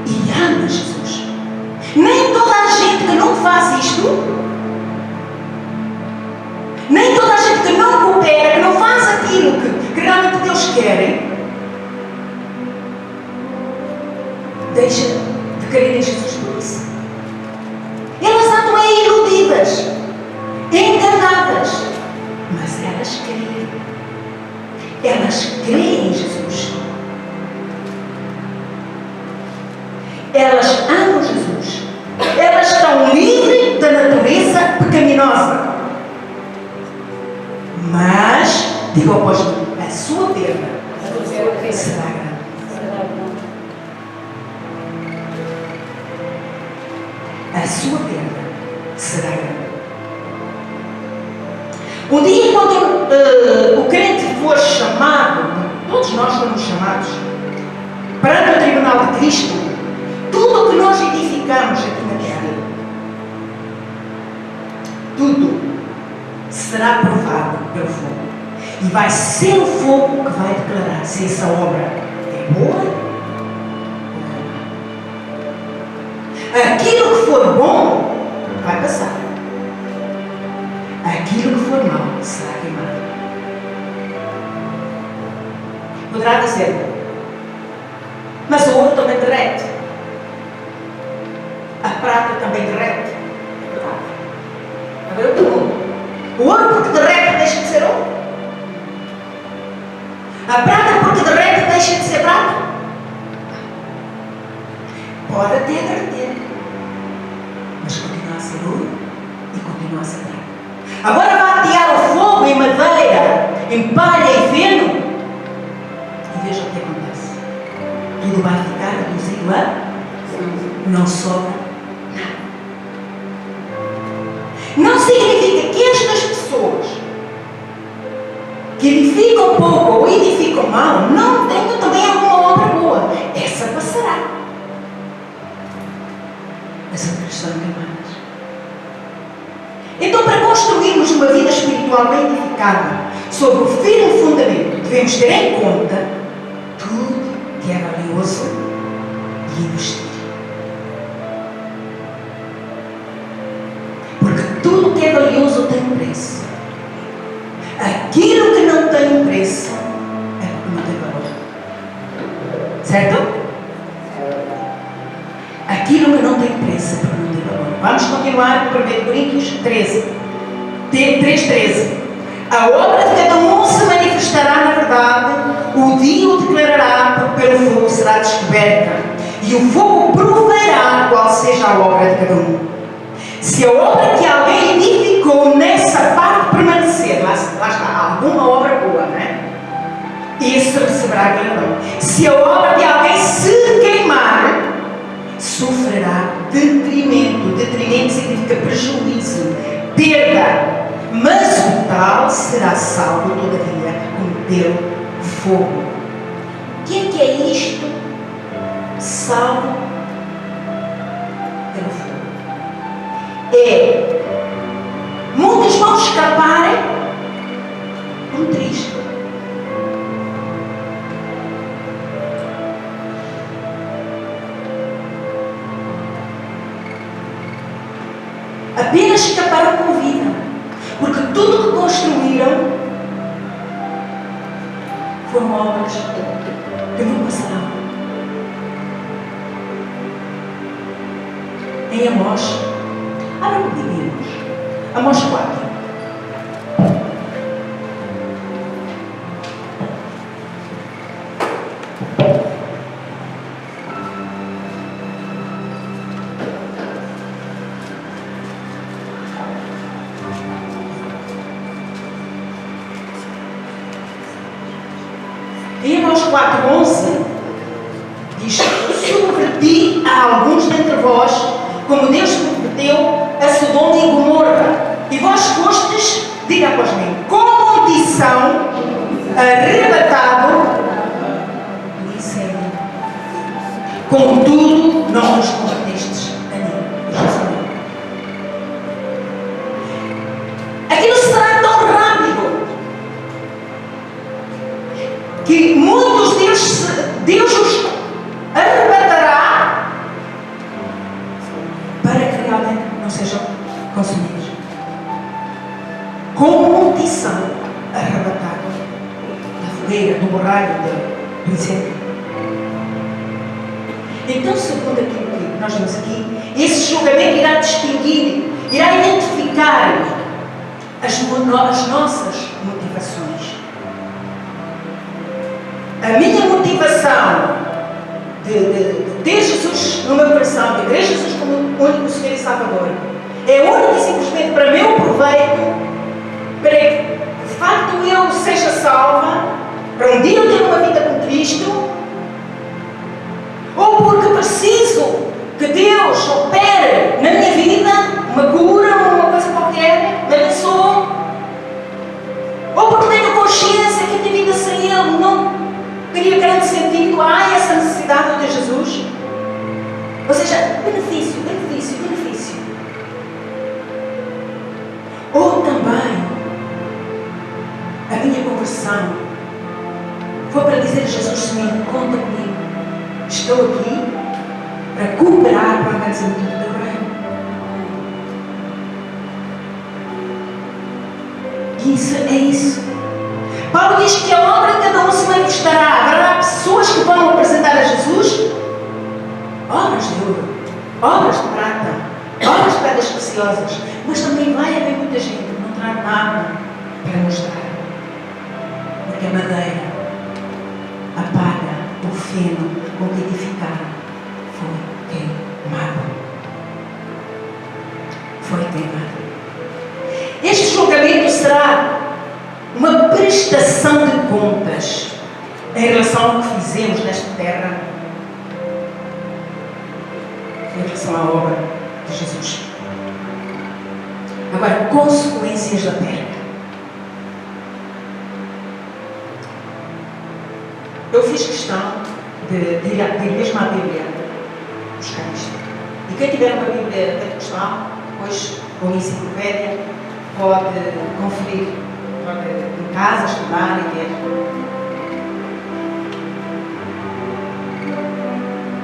e ama Jesus. Nem toda a gente que não faz isto, nem toda a gente que não coopera, que não faz aquilo que realmente Deus quer, deixa de crer em Jesus por isso. Elas andam aí iludidas, enganadas, mas elas creem. Elas creem em Jesus. Elas amam Jesus. Elas estão livres da natureza pecaminosa. Mas, digo ao apóstolo, a sua perda será grande. A sua perda será grande. Um dia, quando o crente for chamado, todos nós fomos chamados, perante o tribunal de Cristo, tudo o que nós edificamos aqui na terra, tudo será provado pelo fogo. E vai ser o fogo que vai declarar se essa obra é boa ou não. Aquilo que for bom vai passar. Aquilo que for mau será queimado. Poderá dizer, mas o ouro também derrete. A prata também derrete. Agora eu pergunto, o ouro porque derrete deixa de ser ouro? A prata porque derrete deixa de ser prata? Pode até derreter, mas continua a ser ouro e continua a ser prata. Agora vai atear o fogo em madeira, em palha e feno, e veja o que acontece. Tudo vai ficar reduzido a não sobra nada. Não significa que estas pessoas que edificam pouco ou edificam mal não tenham também alguma obra boa. Essa passará. As outras são queimadas. Então, para construirmos uma vida espiritual bem edificada sobre o firme fundamento, devemos ter em conta tudo que é valioso e investir. Porque tudo que é valioso tem um preço. Aquilo que não tem um preço é porque não tem valor. Certo? Aquilo que não tem preço é porque não tem valor. Vamos continuar com 1 Coríntios 13. 3:13. A obra de cada um se manifestará na verdade, o dia o declarará, porque pelo fogo será descoberta, e o fogo provará qual seja a obra de cada um. Se a obra que alguém edificou nessa parte permanecer, lá está, alguma obra boa, não é? Esse receberá galardão. Se a obra de alguém se queimar, sofrerá detrimento. Detrimento significa prejuízo, perda. Mas o tal será salvo todavia com pelo fogo. O que é isto salvo pelo fogo. É muitos vão escaparem por triste. Apenas escaparam com vida, porque tudo que construíram foram obras que não passarão. Em Amós, abra comigo, Amós 4. Em Amós 4:11 diz: subverti a alguns dentre vós, como Deus subverteu a Sodoma e Gomorra, e vós fostes, diga após mim, com maldição, arrebatado do incêndio. Contudo, não vos convertestes a mim. Aquilo será tão rápido que muitos Deus os arrebatará para que realmente não sejam consumidos. Com maldição, arrebatado da fogueira, do borralho, do incêndio. Então, segundo aquilo que nós vemos aqui, esse julgamento irá distinguir, irá identificar as nossas motivações. A minha motivação de ter Jesus no meu coração, de ter Jesus como único Senhor e Salvador, é única e simplesmente para meu proveito, para que de facto eu seja salva, para um dia eu ter uma vida com Cristo, ou porque preciso que Deus opere na minha vida uma cura, uma coisa qualquer, me abençoe, ou porque tenho consciência que a minha vida sem Ele não teria grande sentido, há essa necessidade de Jesus. Ou seja, benefício. Ou também a minha conversão foi para dizer a Jesus: Senhor, conta comigo, estou aqui para cooperar para a realização do teu reino. Isso é isso. Paulo diz que a obra de cada um se manifestará. Agora há pessoas que vão apresentar a Jesus obras de ouro, obras de prata, obras de pedras preciosas, mas também vai haver muita gente que não terá nada para mostrar, porque a madeira, a palha, o feno com que edificaram foi queimado. Este julgamento será uma prestação de contas em relação ao que fizemos nesta terra, em relação à obra de Jesus. Agora, consequências da perda. Eu fiz questão de ir mesmo à Bíblia buscar isto. E quem tiver uma Bíblia pentecostal, depois com a enciclopédia, pode conferir, pode em casa estudar e ver.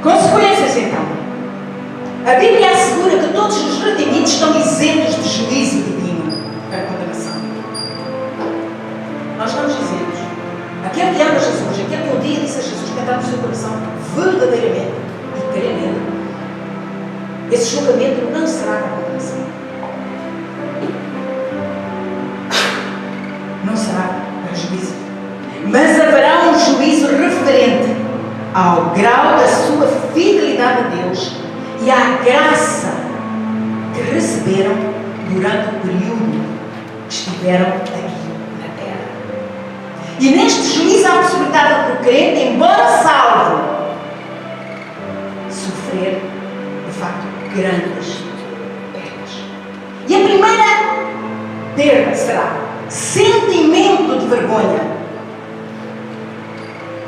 Consequências, então. A Bíblia assegura que todos os redimidos estão isentos de juízo divino para condenação. Nós não dizemos: aquele que ama Jesus, aquele que um dia disse a Jesus que está no seu coração verdadeiramente e crer nele, esse julgamento não será para condenação. Não será para juízo. Mas haverá um juízo referente ao grau da sua fidelidade a Deus e à graça que receberam durante o período que estiveram aqui na terra. E neste juízo há a possibilidade do crente, embora salvo, sofrer, de facto, grandes perdas. E a primeira perda será sentimento de vergonha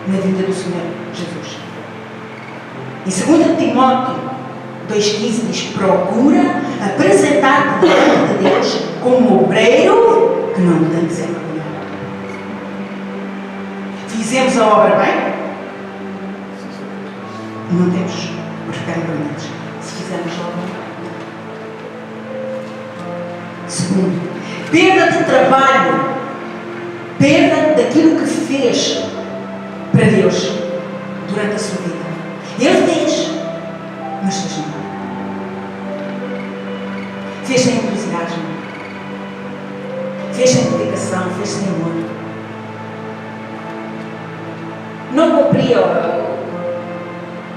na vida do Senhor Jesus. Em 2 Timóteo 2,15 diz: procura apresentar-te diante de Deus como obreiro que não tem que ser vergonhado. Fizemos a obra bem? Não temos por ficar envergonhados se fizermos a obra bem. Segundo, perda de trabalho, perda daquilo que fez para Deus durante a sua vida. Ele fez, mas fez mal. Fez sem entusiasmo, fez sem dedicação, fez sem amor. Não cumpria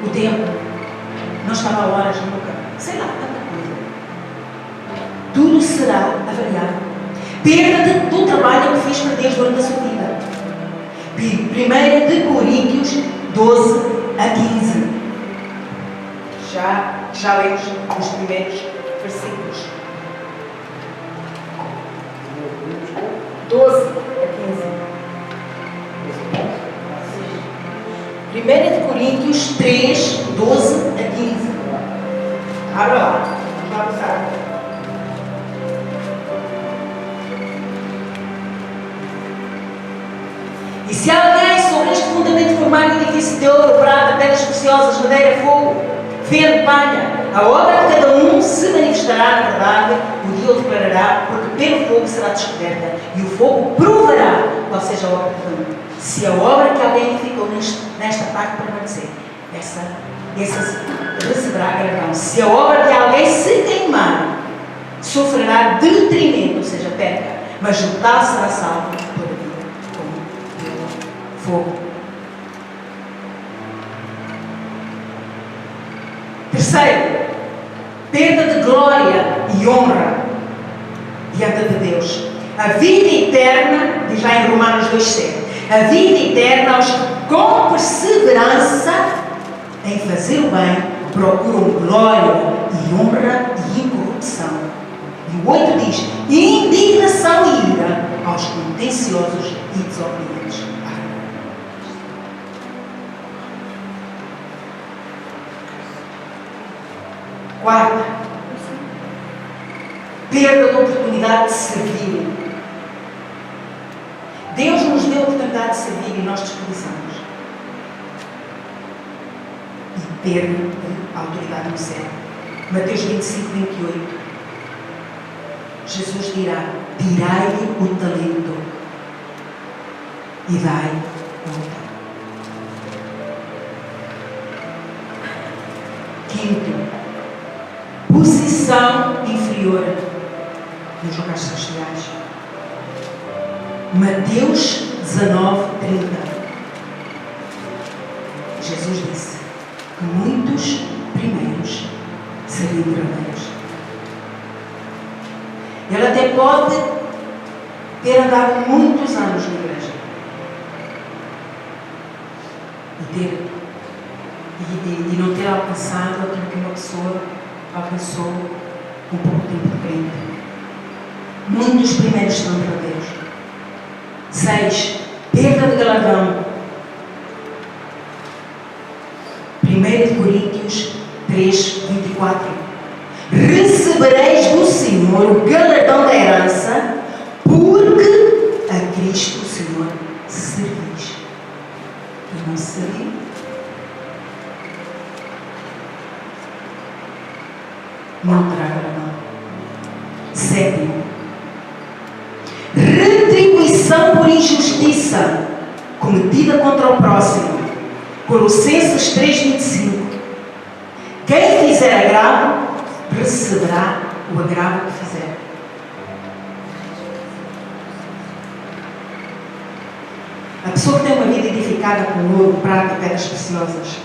o tempo, não estava a horas nunca, sei lá, tanta coisa. Tudo será avaliado. Perda do trabalho que fez para Deus durante a sua vida. 1 Coríntios 12 a 15. Já lemos os primeiros versículos. 12 a 15. 1 Coríntios 3, 12 a 15. Abra lá. Vamos lá passar. E se alguém sobre este fundamento formar um edifício de ouro, prata, pedras preciosas, madeira, fogo, feno, palha, a obra de cada um se manifestará na verdade, o dia o declarará, porque pelo fogo será descoberta, e o fogo provará qual seja a obra de cada um. Se a obra que alguém edificou nesta parte permanecer, essa receberá galardão. Se a obra de alguém se queimar, sofrerá detrimento, ou seja, perca, mas o tal será salvo toda a vida, como fogo. Terceiro, perda de glória e honra diante de Deus. A vida eterna, diz lá em Romanos 2,7, a vida eterna aos que com perseverança em fazer o bem procuram glória e honra e incorrupção. E o 8 diz: indignação e ira aos contenciosos e desobedientes. Quarta, perda da oportunidade de servir. Deus nos deu a oportunidade de servir e nós desperdiçamos. E perda de autoridade no céu. Mateus 25, 28. Jesus dirá: tirai-lhe o talento e dai a outra. Quinto, posição inferior nos lugares celestiais. Mateus 19, 30. Jesus disse que muitos primeiros seriam verdadeiros. Ele até pode ter andado muitos anos na igreja e não ter alcançado aquilo que uma pessoa alcançou com pouco tempo de crente. Muitos primeiros são verdadeiros. 6. Perda de galardão. 1 Coríntios 3, 24. Recebereis do Senhor o galardão da herança, porque a Cristo o Senhor servis. E não serviu. Não terá galardão. 7. Retribuição por injustiça cometida contra o próximo. Colossenses 3,25. Quem fizer agravo, receberá o agravo que fizer. A pessoa que tem uma vida edificada com ouro, prata e pedras preciosas,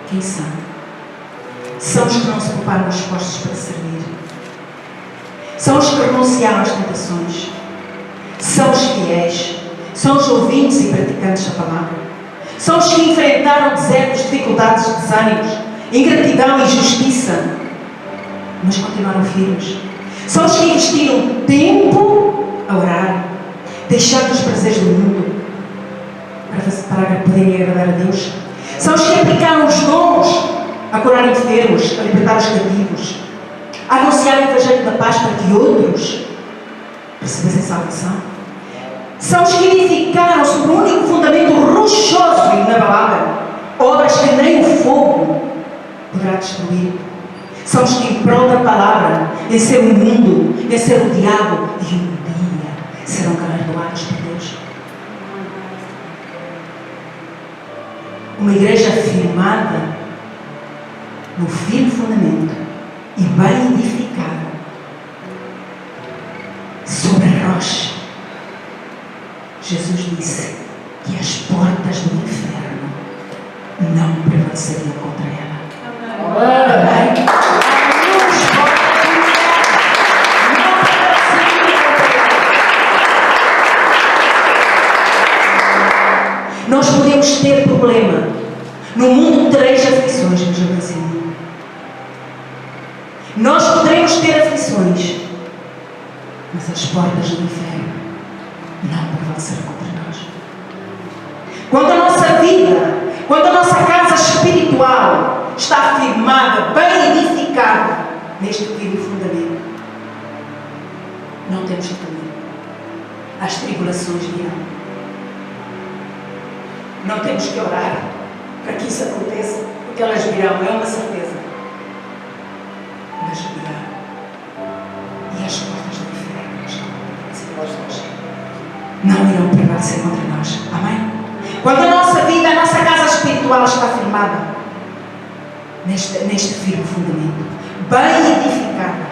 quem são? São os que não se preparam dispostos para servir. São os que renunciaram às tentações. São os fiéis. São os ouvintes e praticantes da palavra. São os que enfrentaram desertos, dificuldades, desânimos, ingratidão e injustiça, mas continuaram firmes. São os que investiram tempo a orar, deixando os prazeres do mundo para poderem agradar a Deus. São os que aplicaram os dons a curar enfermos, a libertar os cativos, a anunciar o evangelho da paz para que outros recebessem salvação. São os que edificaram sobre um único fundamento rochoso e inabalável, obras que nem o fogo poderá destruir. São os que, em prol da palavra, venceram o mundo, venceram o diabo e um dia serão galardoados por Deus. Uma igreja firmada no firme fundamento e bem edificada sobre a rocha. Jesus disse que as portas do inferno não prevaleceriam contra ela. Amém? Nós podemos ter problema. No mundo tereis aflições, mas eu venci. Nós poderemos ter aflições, mas as portas do inferno não prevalecerão contra nós. Quando a nossa vida, quando a nossa casa espiritual está firmada, bem edificada neste firme fundamento, não temos que temer. As tribulações virão. Não temos que orar para que isso aconteça, porque elas virão, é uma certeza. Mas virão. E as portas do inferno não irão prevalecer contra nós. Amém? Quando a nossa vida, a nossa casa espiritual está firmada neste firme fundamento, bem edificada,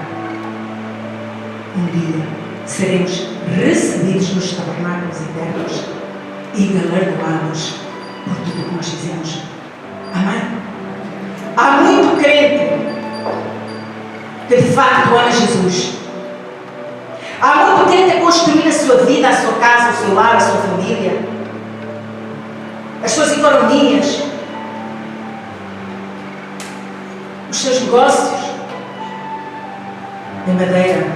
um dia seremos recebidos nos tabernáculos eternos e galardoados por tudo o que nós fizemos. Amém? Há muito crente que de facto ama Jesus. Há muito crente a construir a sua vida, a sua casa, o seu lar, a sua família, as suas economias, os seus negócios em madeira,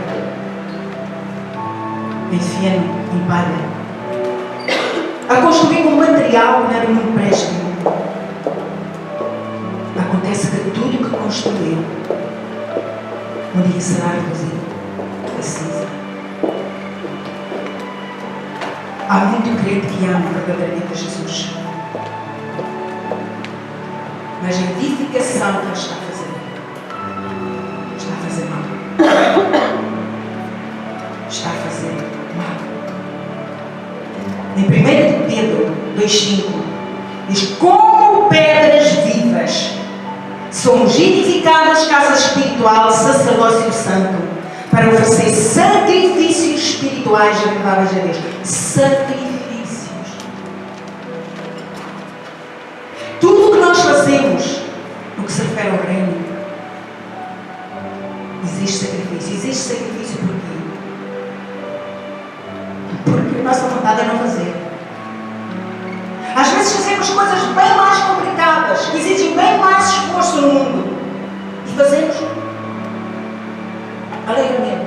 em feno, em palha, a construir com material que não era muito empréstimo. Acontece que tudo o que construiu um dia será reduzido a cinza. Há muito crente que ama verdadeiramente a Jesus, mas a edificação que ele está a fazer mal. Está a fazer mal. Em 1 Pedro 2,5 diz: como pedras vivas somos edificados casa espiritual, sacerdócio santo, para oferecer sacrifícios espirituais agradáveis a Deus. Sacrifícios. Tudo o que nós fazemos no que se refere ao reino, existe sacrifício. Existe sacrifício por quê? Porque a nossa vontade é não fazer. Às vezes fazemos coisas bem mais complicadas, que exigem bem mais esforço no mundo, e fazemos alegremente.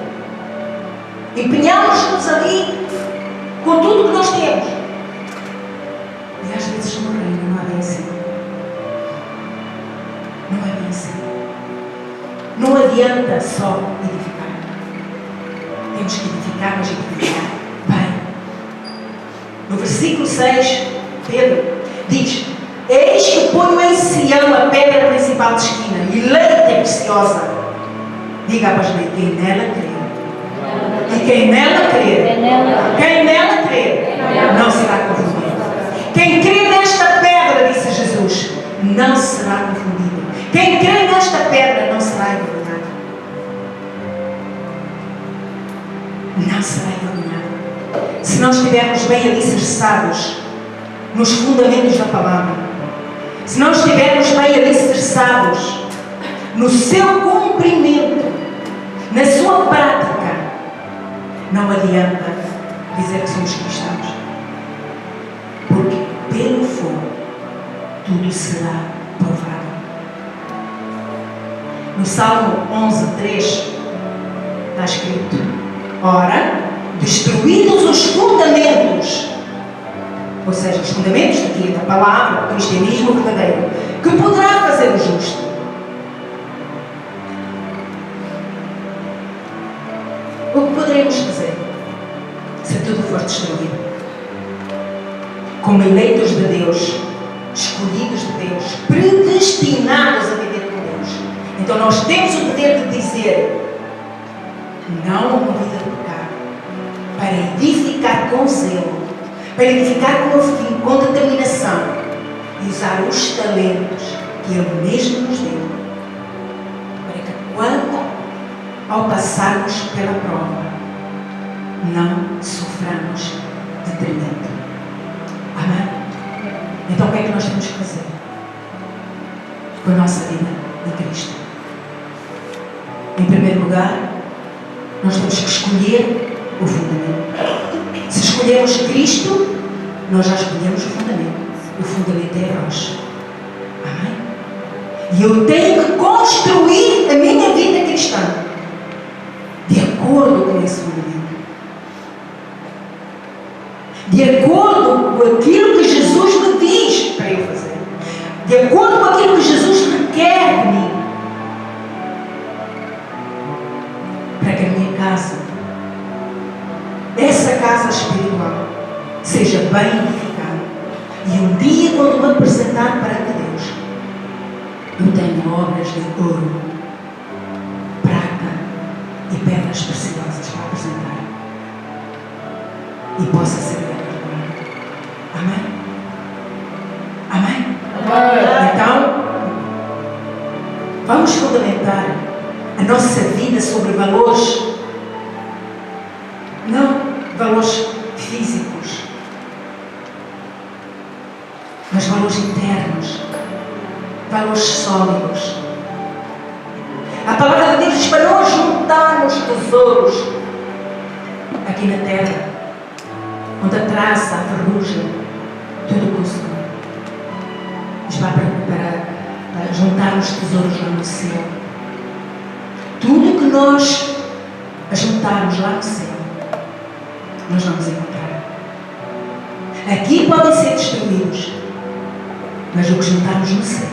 Empenhamos-nos ali com tudo o que nós temos. E às vezes no reino não é bem assim. Não é bem assim. Não adianta só edificar. Temos que edificar, mas edificar bem. No versículo 6, Pedro diz: eis que ponho em Sião a pedra principal de esquina, eleita e preciosa. Diga a pastor: quem nela crê. E quem nela crer, não será confundido. Quem crê nesta pedra, disse Jesus, não será confundido. Quem crê nesta pedra não será envergonhado. Não será envergonhado. Se nós estivermos bem alicerçados nos fundamentos da palavra, se nós estivermos bem alicerçados no seu cumprimento, na sua prática, não adianta dizer que somos cristãos, porque pelo fogo tudo será provado. No Salmo 11:3 está escrito: ora, destruídos os fundamentos, ou seja, os fundamentos da palavra, do cristianismo verdadeiro, que poderá fazer o justo. O que poderemos fazer se tudo for destruído? Como eleitos de Deus, escolhidos de Deus, predestinados a viver com Deus. Então nós temos o poder de dizer não a uma vida de pecado, para edificar com zelo, para edificar com determinação e usar os talentos que Ele mesmo nos deu, para que quando ao passarmos pela prova, não soframos detrimento. Amém? Então o que é que nós temos que fazer com a nossa vida em Cristo? Em primeiro lugar, nós temos que escolher o fundamento. Se escolhermos Cristo, nós já escolhemos o fundamento. O fundamento é a rocha. Amém? E eu tenho que construir a minha vida cristã de acordo com esse fundamento. De acordo com aquilo que Jesus me diz para eu fazer. De acordo com aquilo que Jesus requer de mim. Para que a minha casa, essa casa espiritual, seja bem edificada. E um dia, quando me apresentar perante Deus, eu tenho obras de ouro, prata e pedras preciosas para apresentar. E possa ser galardoado. Amém? Amém? Amém? Então, vamos fundamentar a nossa vida sobre valores, não valores físicos, mas valores internos, valores sólidos. A palavra de Deus diz para não juntarmos tesouros aqui na terra, onde a traça, a ferrugem, tudo consome. Diz para juntarmos tesouros lá no céu. Tudo que nós ajuntarmos lá no céu, nós vamos encontrar. Aqui podem ser destruídos, mas o que juntarmos no céu,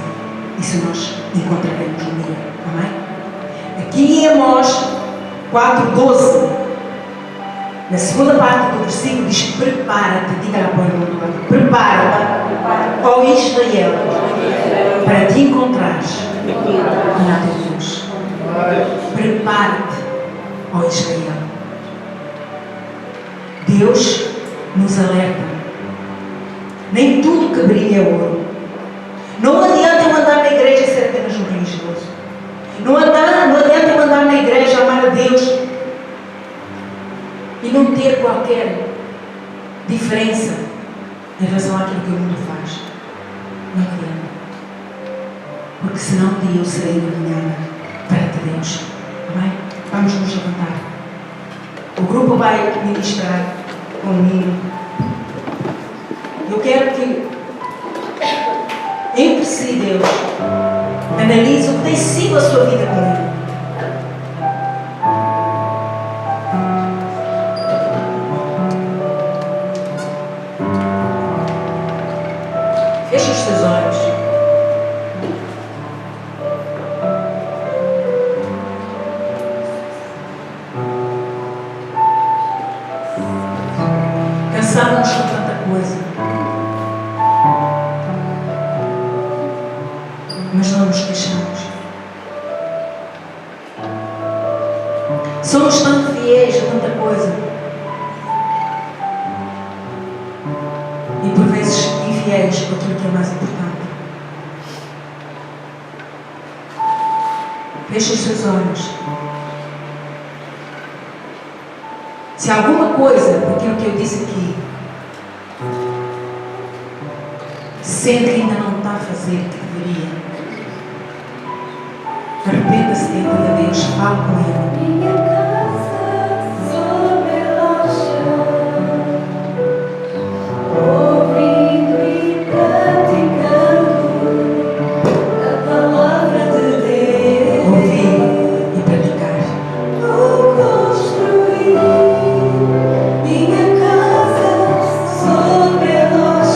isso nós encontraremos no dia. Amém? Aqui em Amós 4:12, na segunda parte do versículo diz: prepara-te, diga lá para o irmão do lado, prepara-te, ó Israel, para te encontrares com o teu Deus. Prepara-te, ó Israel. Deus nos alerta. Nem tudo que brilha é ouro. Não adianta eu andar na igreja e ser apenas um religioso. Não adianta eu andar na igreja, amar a Deus e não ter qualquer diferença em relação àquilo que o mundo faz. Não adianta. Porque senão um dia eu serei envergonhada perante Deus. Amém? Vamos nos levantar. O grupo vai ministrar comigo. Eu quero que entre si, Deus, analise o que tem sido a sua vida comigo. Feche os seus olhos. Cansamos com tanta coisa, mas não nos queixamos. Somos tão fiéis a tanta coisa e por vezes infiéis com aquilo que é mais importante. Feche os seus olhos. Se alguma coisa daquilo que eu disse aqui sente que ainda não está a fazer o que deveria, arrependa-se diante de Deus, fale com Ele. Minha casa sobre a rocha, ouvindo e praticando a palavra de Deus. Ouvir e praticar. Vou construir minha casa sobre a rocha.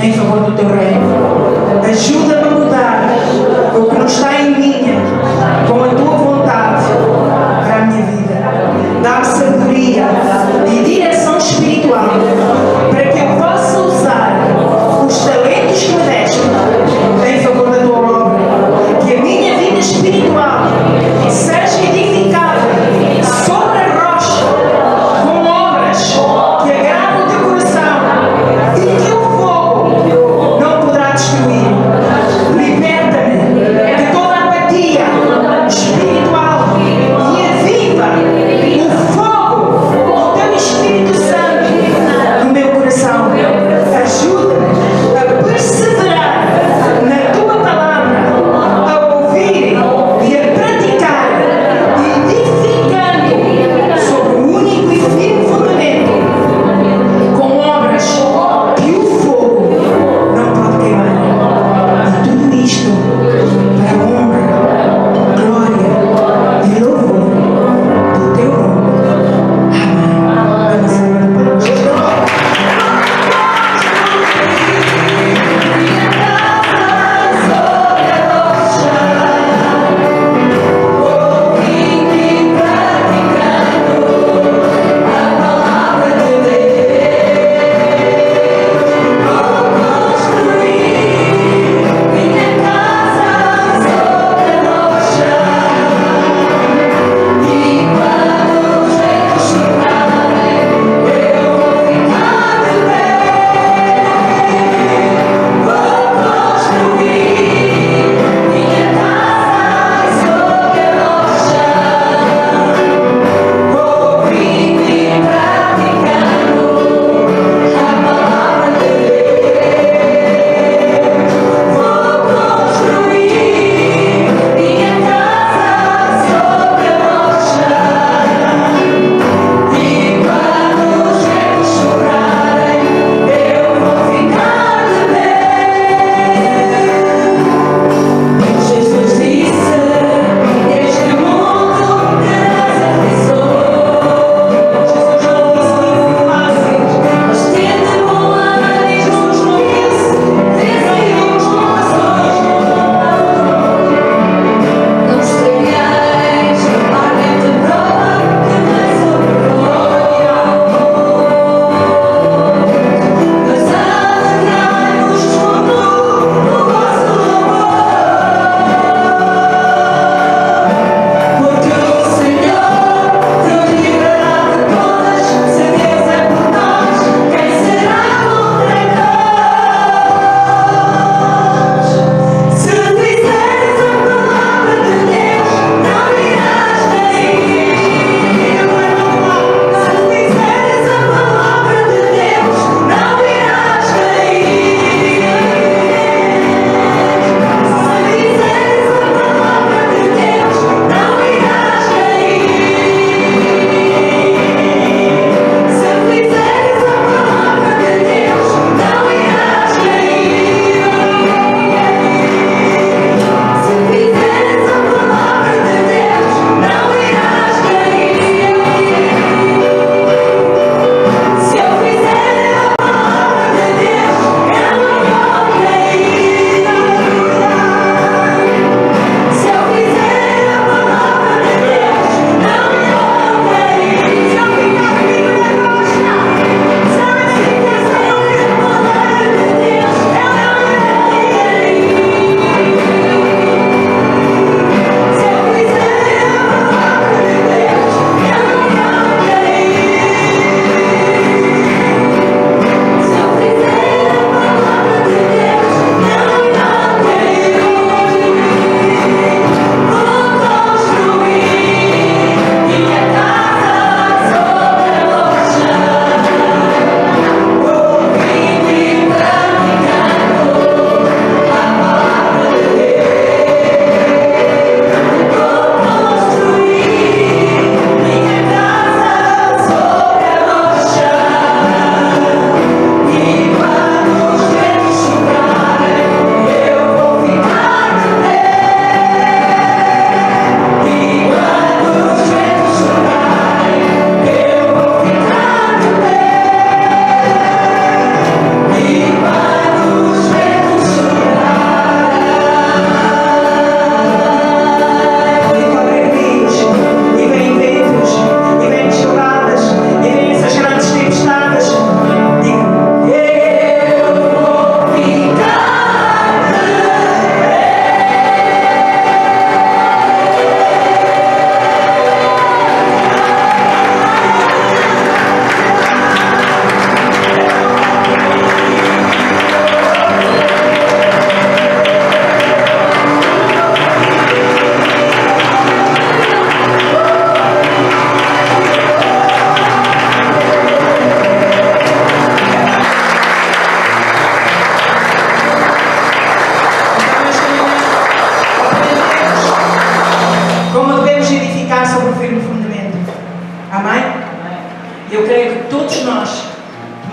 em favor do teu reino. Ajuda-me a mudar o que não está em linha com a tua vontade para a minha vida. Dá-me sabedoria e direção espiritual para que eu possa usar os talentos que me deste em favor da tua obra. Que a minha vida espiritual seja edificada sobre a rocha, com obras que agradam o teu coração e que o fogo não poderá destruir.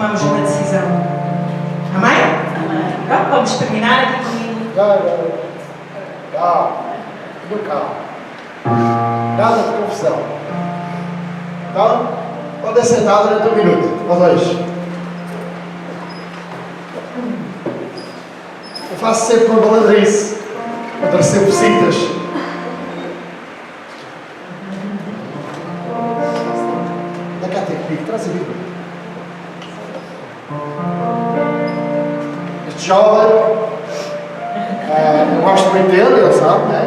tomamos uma decisão. Amém? Pronto, vamos terminar aqui comigo. Calma. Tudo calmo. Nada de confusão. Então, pode ser sentado durante um minuto, ou dois. Eu faço sempre uma baladrice para recebo visitas. Dá cá ter comigo, traz a Bíblia. Este jovem, eu gosto muito dele, ele sabe, não é?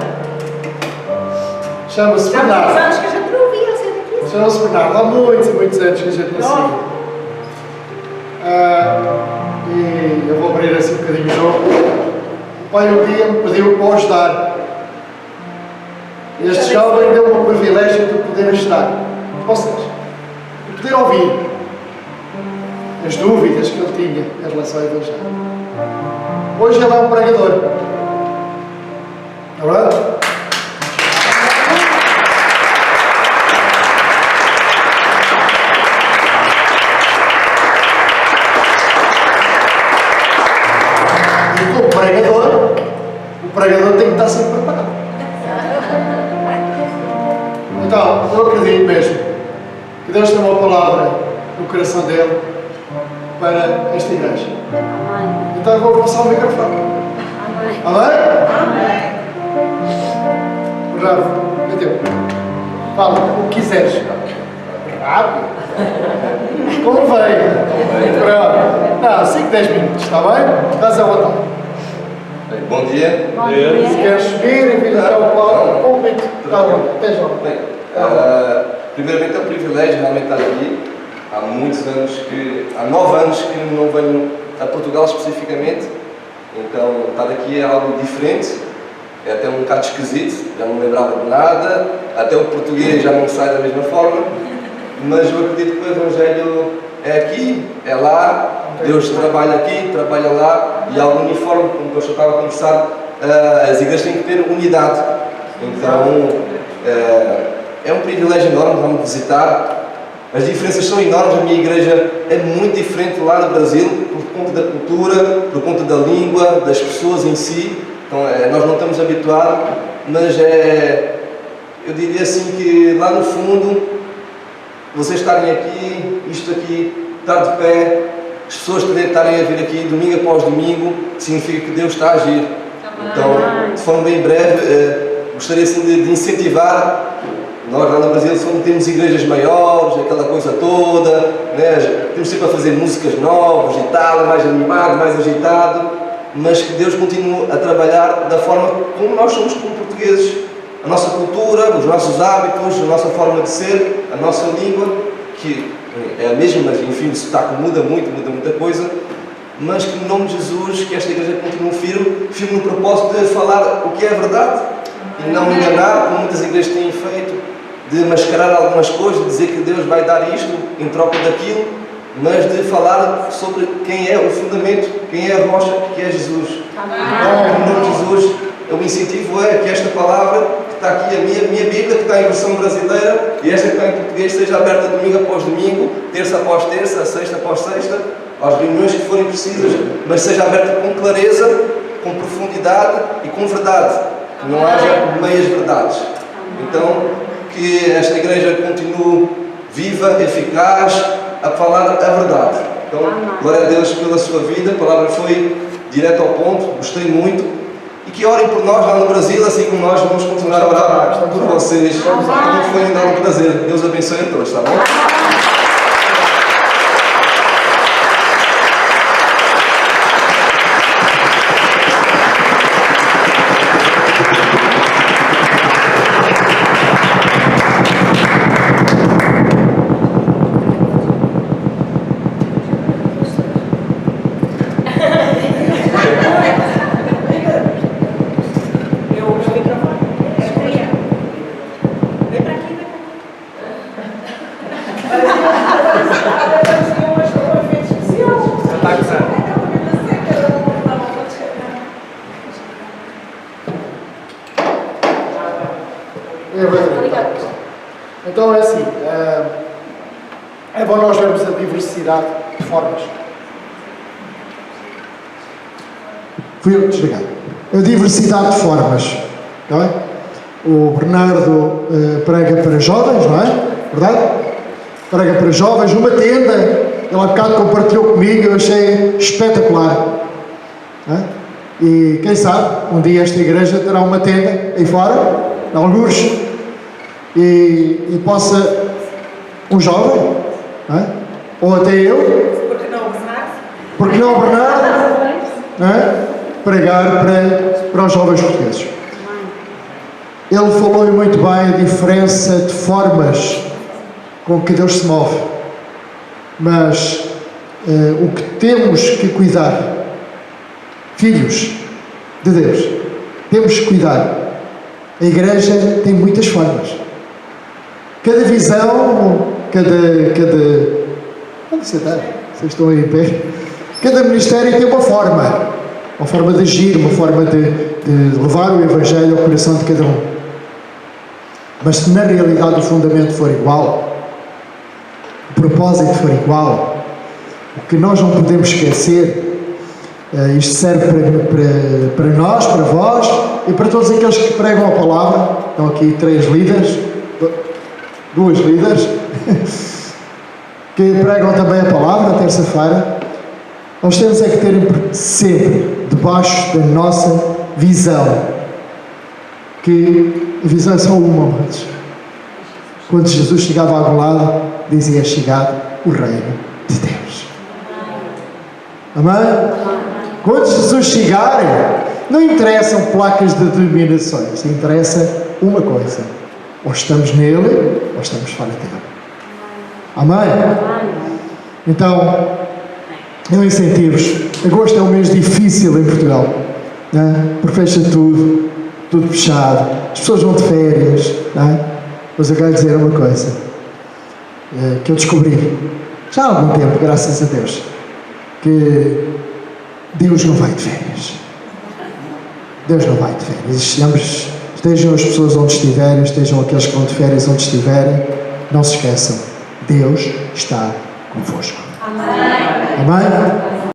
Chama-se Já há Bernardo. muitos anos que a gente não ouvia ser daqui. Chama-se Bernardo. Há muitos anos que a gente não se viu. E eu vou abrir assim um bocadinho de novo. O pai um dia me pediu para o ajudar. Este jovem deu-me o privilégio de poder ajudar. Ou seja, de poder ouvir as dúvidas que ele tinha em relação ao Evangelho. Hoje ele é um pregador. Não é verdade? O pregador tem que estar sempre preparado. Então, eu acredito mesmo que Deus tem uma palavra no coração dele para esta igreja. Então eu vou passar o microfone. Amém? Bravo, meu Deus. Fala o que quiseres. Rápido. Convém. Pronto. Não, 5, 10 minutos, está bem? Estás à vontade. Bom dia. Se queres subir e vir até o palco, convite. Está bom, até já. Bem, primeiramente é um privilégio realmente estar aqui. Há muitos anos há 9 anos que não venho a Portugal especificamente, então estar aqui é algo diferente, é até um bocado esquisito, já não me lembrava de nada, até o português já não sai da mesma forma, mas eu acredito que o Evangelho é aqui, é lá, Deus trabalha aqui, trabalha lá, e há algo uniforme, como o pastor estava a conversar, as igrejas têm que ter unidade. Então é um privilégio enorme, vamos visitar. As diferenças são enormes, a minha igreja é muito diferente lá no Brasil, por conta da cultura, por conta da língua, das pessoas em si. Então nós não estamos habituados, mas eu diria assim que lá no fundo, vocês estarem aqui, isto aqui, estar de pé, as pessoas estarem a vir aqui domingo após domingo, significa que Deus está a agir. Então, de forma bem breve, gostaria assim de incentivar. Nós lá no Brasil temos igrejas maiores, aquela coisa toda, né? Temos sempre a fazer músicas novas e tal, mais animado, mais agitado, mas que Deus continue a trabalhar da forma como nós somos como portugueses. A nossa cultura, os nossos hábitos, a nossa forma de ser, a nossa língua, que é a mesma, mas enfim, o sotaque muda muita coisa, mas que no nome de Jesus, que esta igreja continue firme no propósito de falar o que é verdade e não enganar, como muitas igrejas têm feito, de mascarar algumas coisas, de dizer que Deus vai dar isto em troca daquilo, mas de falar sobre quem é o fundamento, quem é a rocha, que é Jesus. Então, no nome de Jesus, o incentivo é que esta palavra, que está aqui, a minha Bíblia, que está em versão brasileira, e esta que está em português, seja aberta domingo após domingo, terça após terça, sexta após sexta, às reuniões que forem precisas, mas seja aberta com clareza, com profundidade e com verdade, que não haja meias verdades. Então, que esta igreja continue viva, eficaz, a falar a verdade. Então, glória a Deus pela sua vida, a palavra foi direto ao ponto, gostei muito, e que orem por nós lá no Brasil, assim como nós vamos continuar a orar por vocês, como foi um enorme prazer. Deus abençoe a todos, está bom? Então é assim, é bom nós vermos a diversidade formas. Fui eu que desliguei. A diversidade de formas, não é? O Bernardo prega para jovens, não é? Verdade? Prega para jovens, uma tenda. Ele há bocado compartilhou comigo, eu achei espetacular. Não é? E quem sabe, um dia esta igreja terá uma tenda aí fora, em algures, e possa um jovem, não é? Ou até eu, porque não o Bernardo, não é? Pregar para os jovens portugueses. Ele falou muito bem a diferença de formas com que Deus se move, mas o que temos que cuidar, filhos de Deus, temos que cuidar. A igreja tem muitas formas. Cada visão, onde você está? Vocês estão aí em pé? Cada ministério tem uma forma de agir, uma forma de levar o Evangelho ao coração de cada um. Mas se na realidade o fundamento for igual, o propósito for igual, o que nós não podemos esquecer, isto serve para nós, para vós e para todos aqueles que pregam a palavra. Estão aqui 3 líderes, 2 líderes, que pregam também a palavra, terça-feira. Nós temos é que ter sempre debaixo da nossa visão, que a visão é só uma, mas quando Jesus chegava a algum lado, dizia: chegado o reino de Deus. Amém? Quando Jesus chegar, não interessam placas de denominações, interessa uma coisa: ou estamos nele, ou estamos fora dele. Amém? Então, eu incentivo-vos. Agosto é um mês difícil em Portugal, né? Porque fecha tudo fechado, as pessoas vão de férias, né? Mas eu quero dizer uma coisa que eu descobri já há algum tempo, graças a Deus, que Deus não vai de férias. Deus não vai de férias. Estejam as pessoas onde estiverem, estejam aqueles que vão de férias onde estiverem, não se esqueçam, Deus está convosco. Amém? Amém?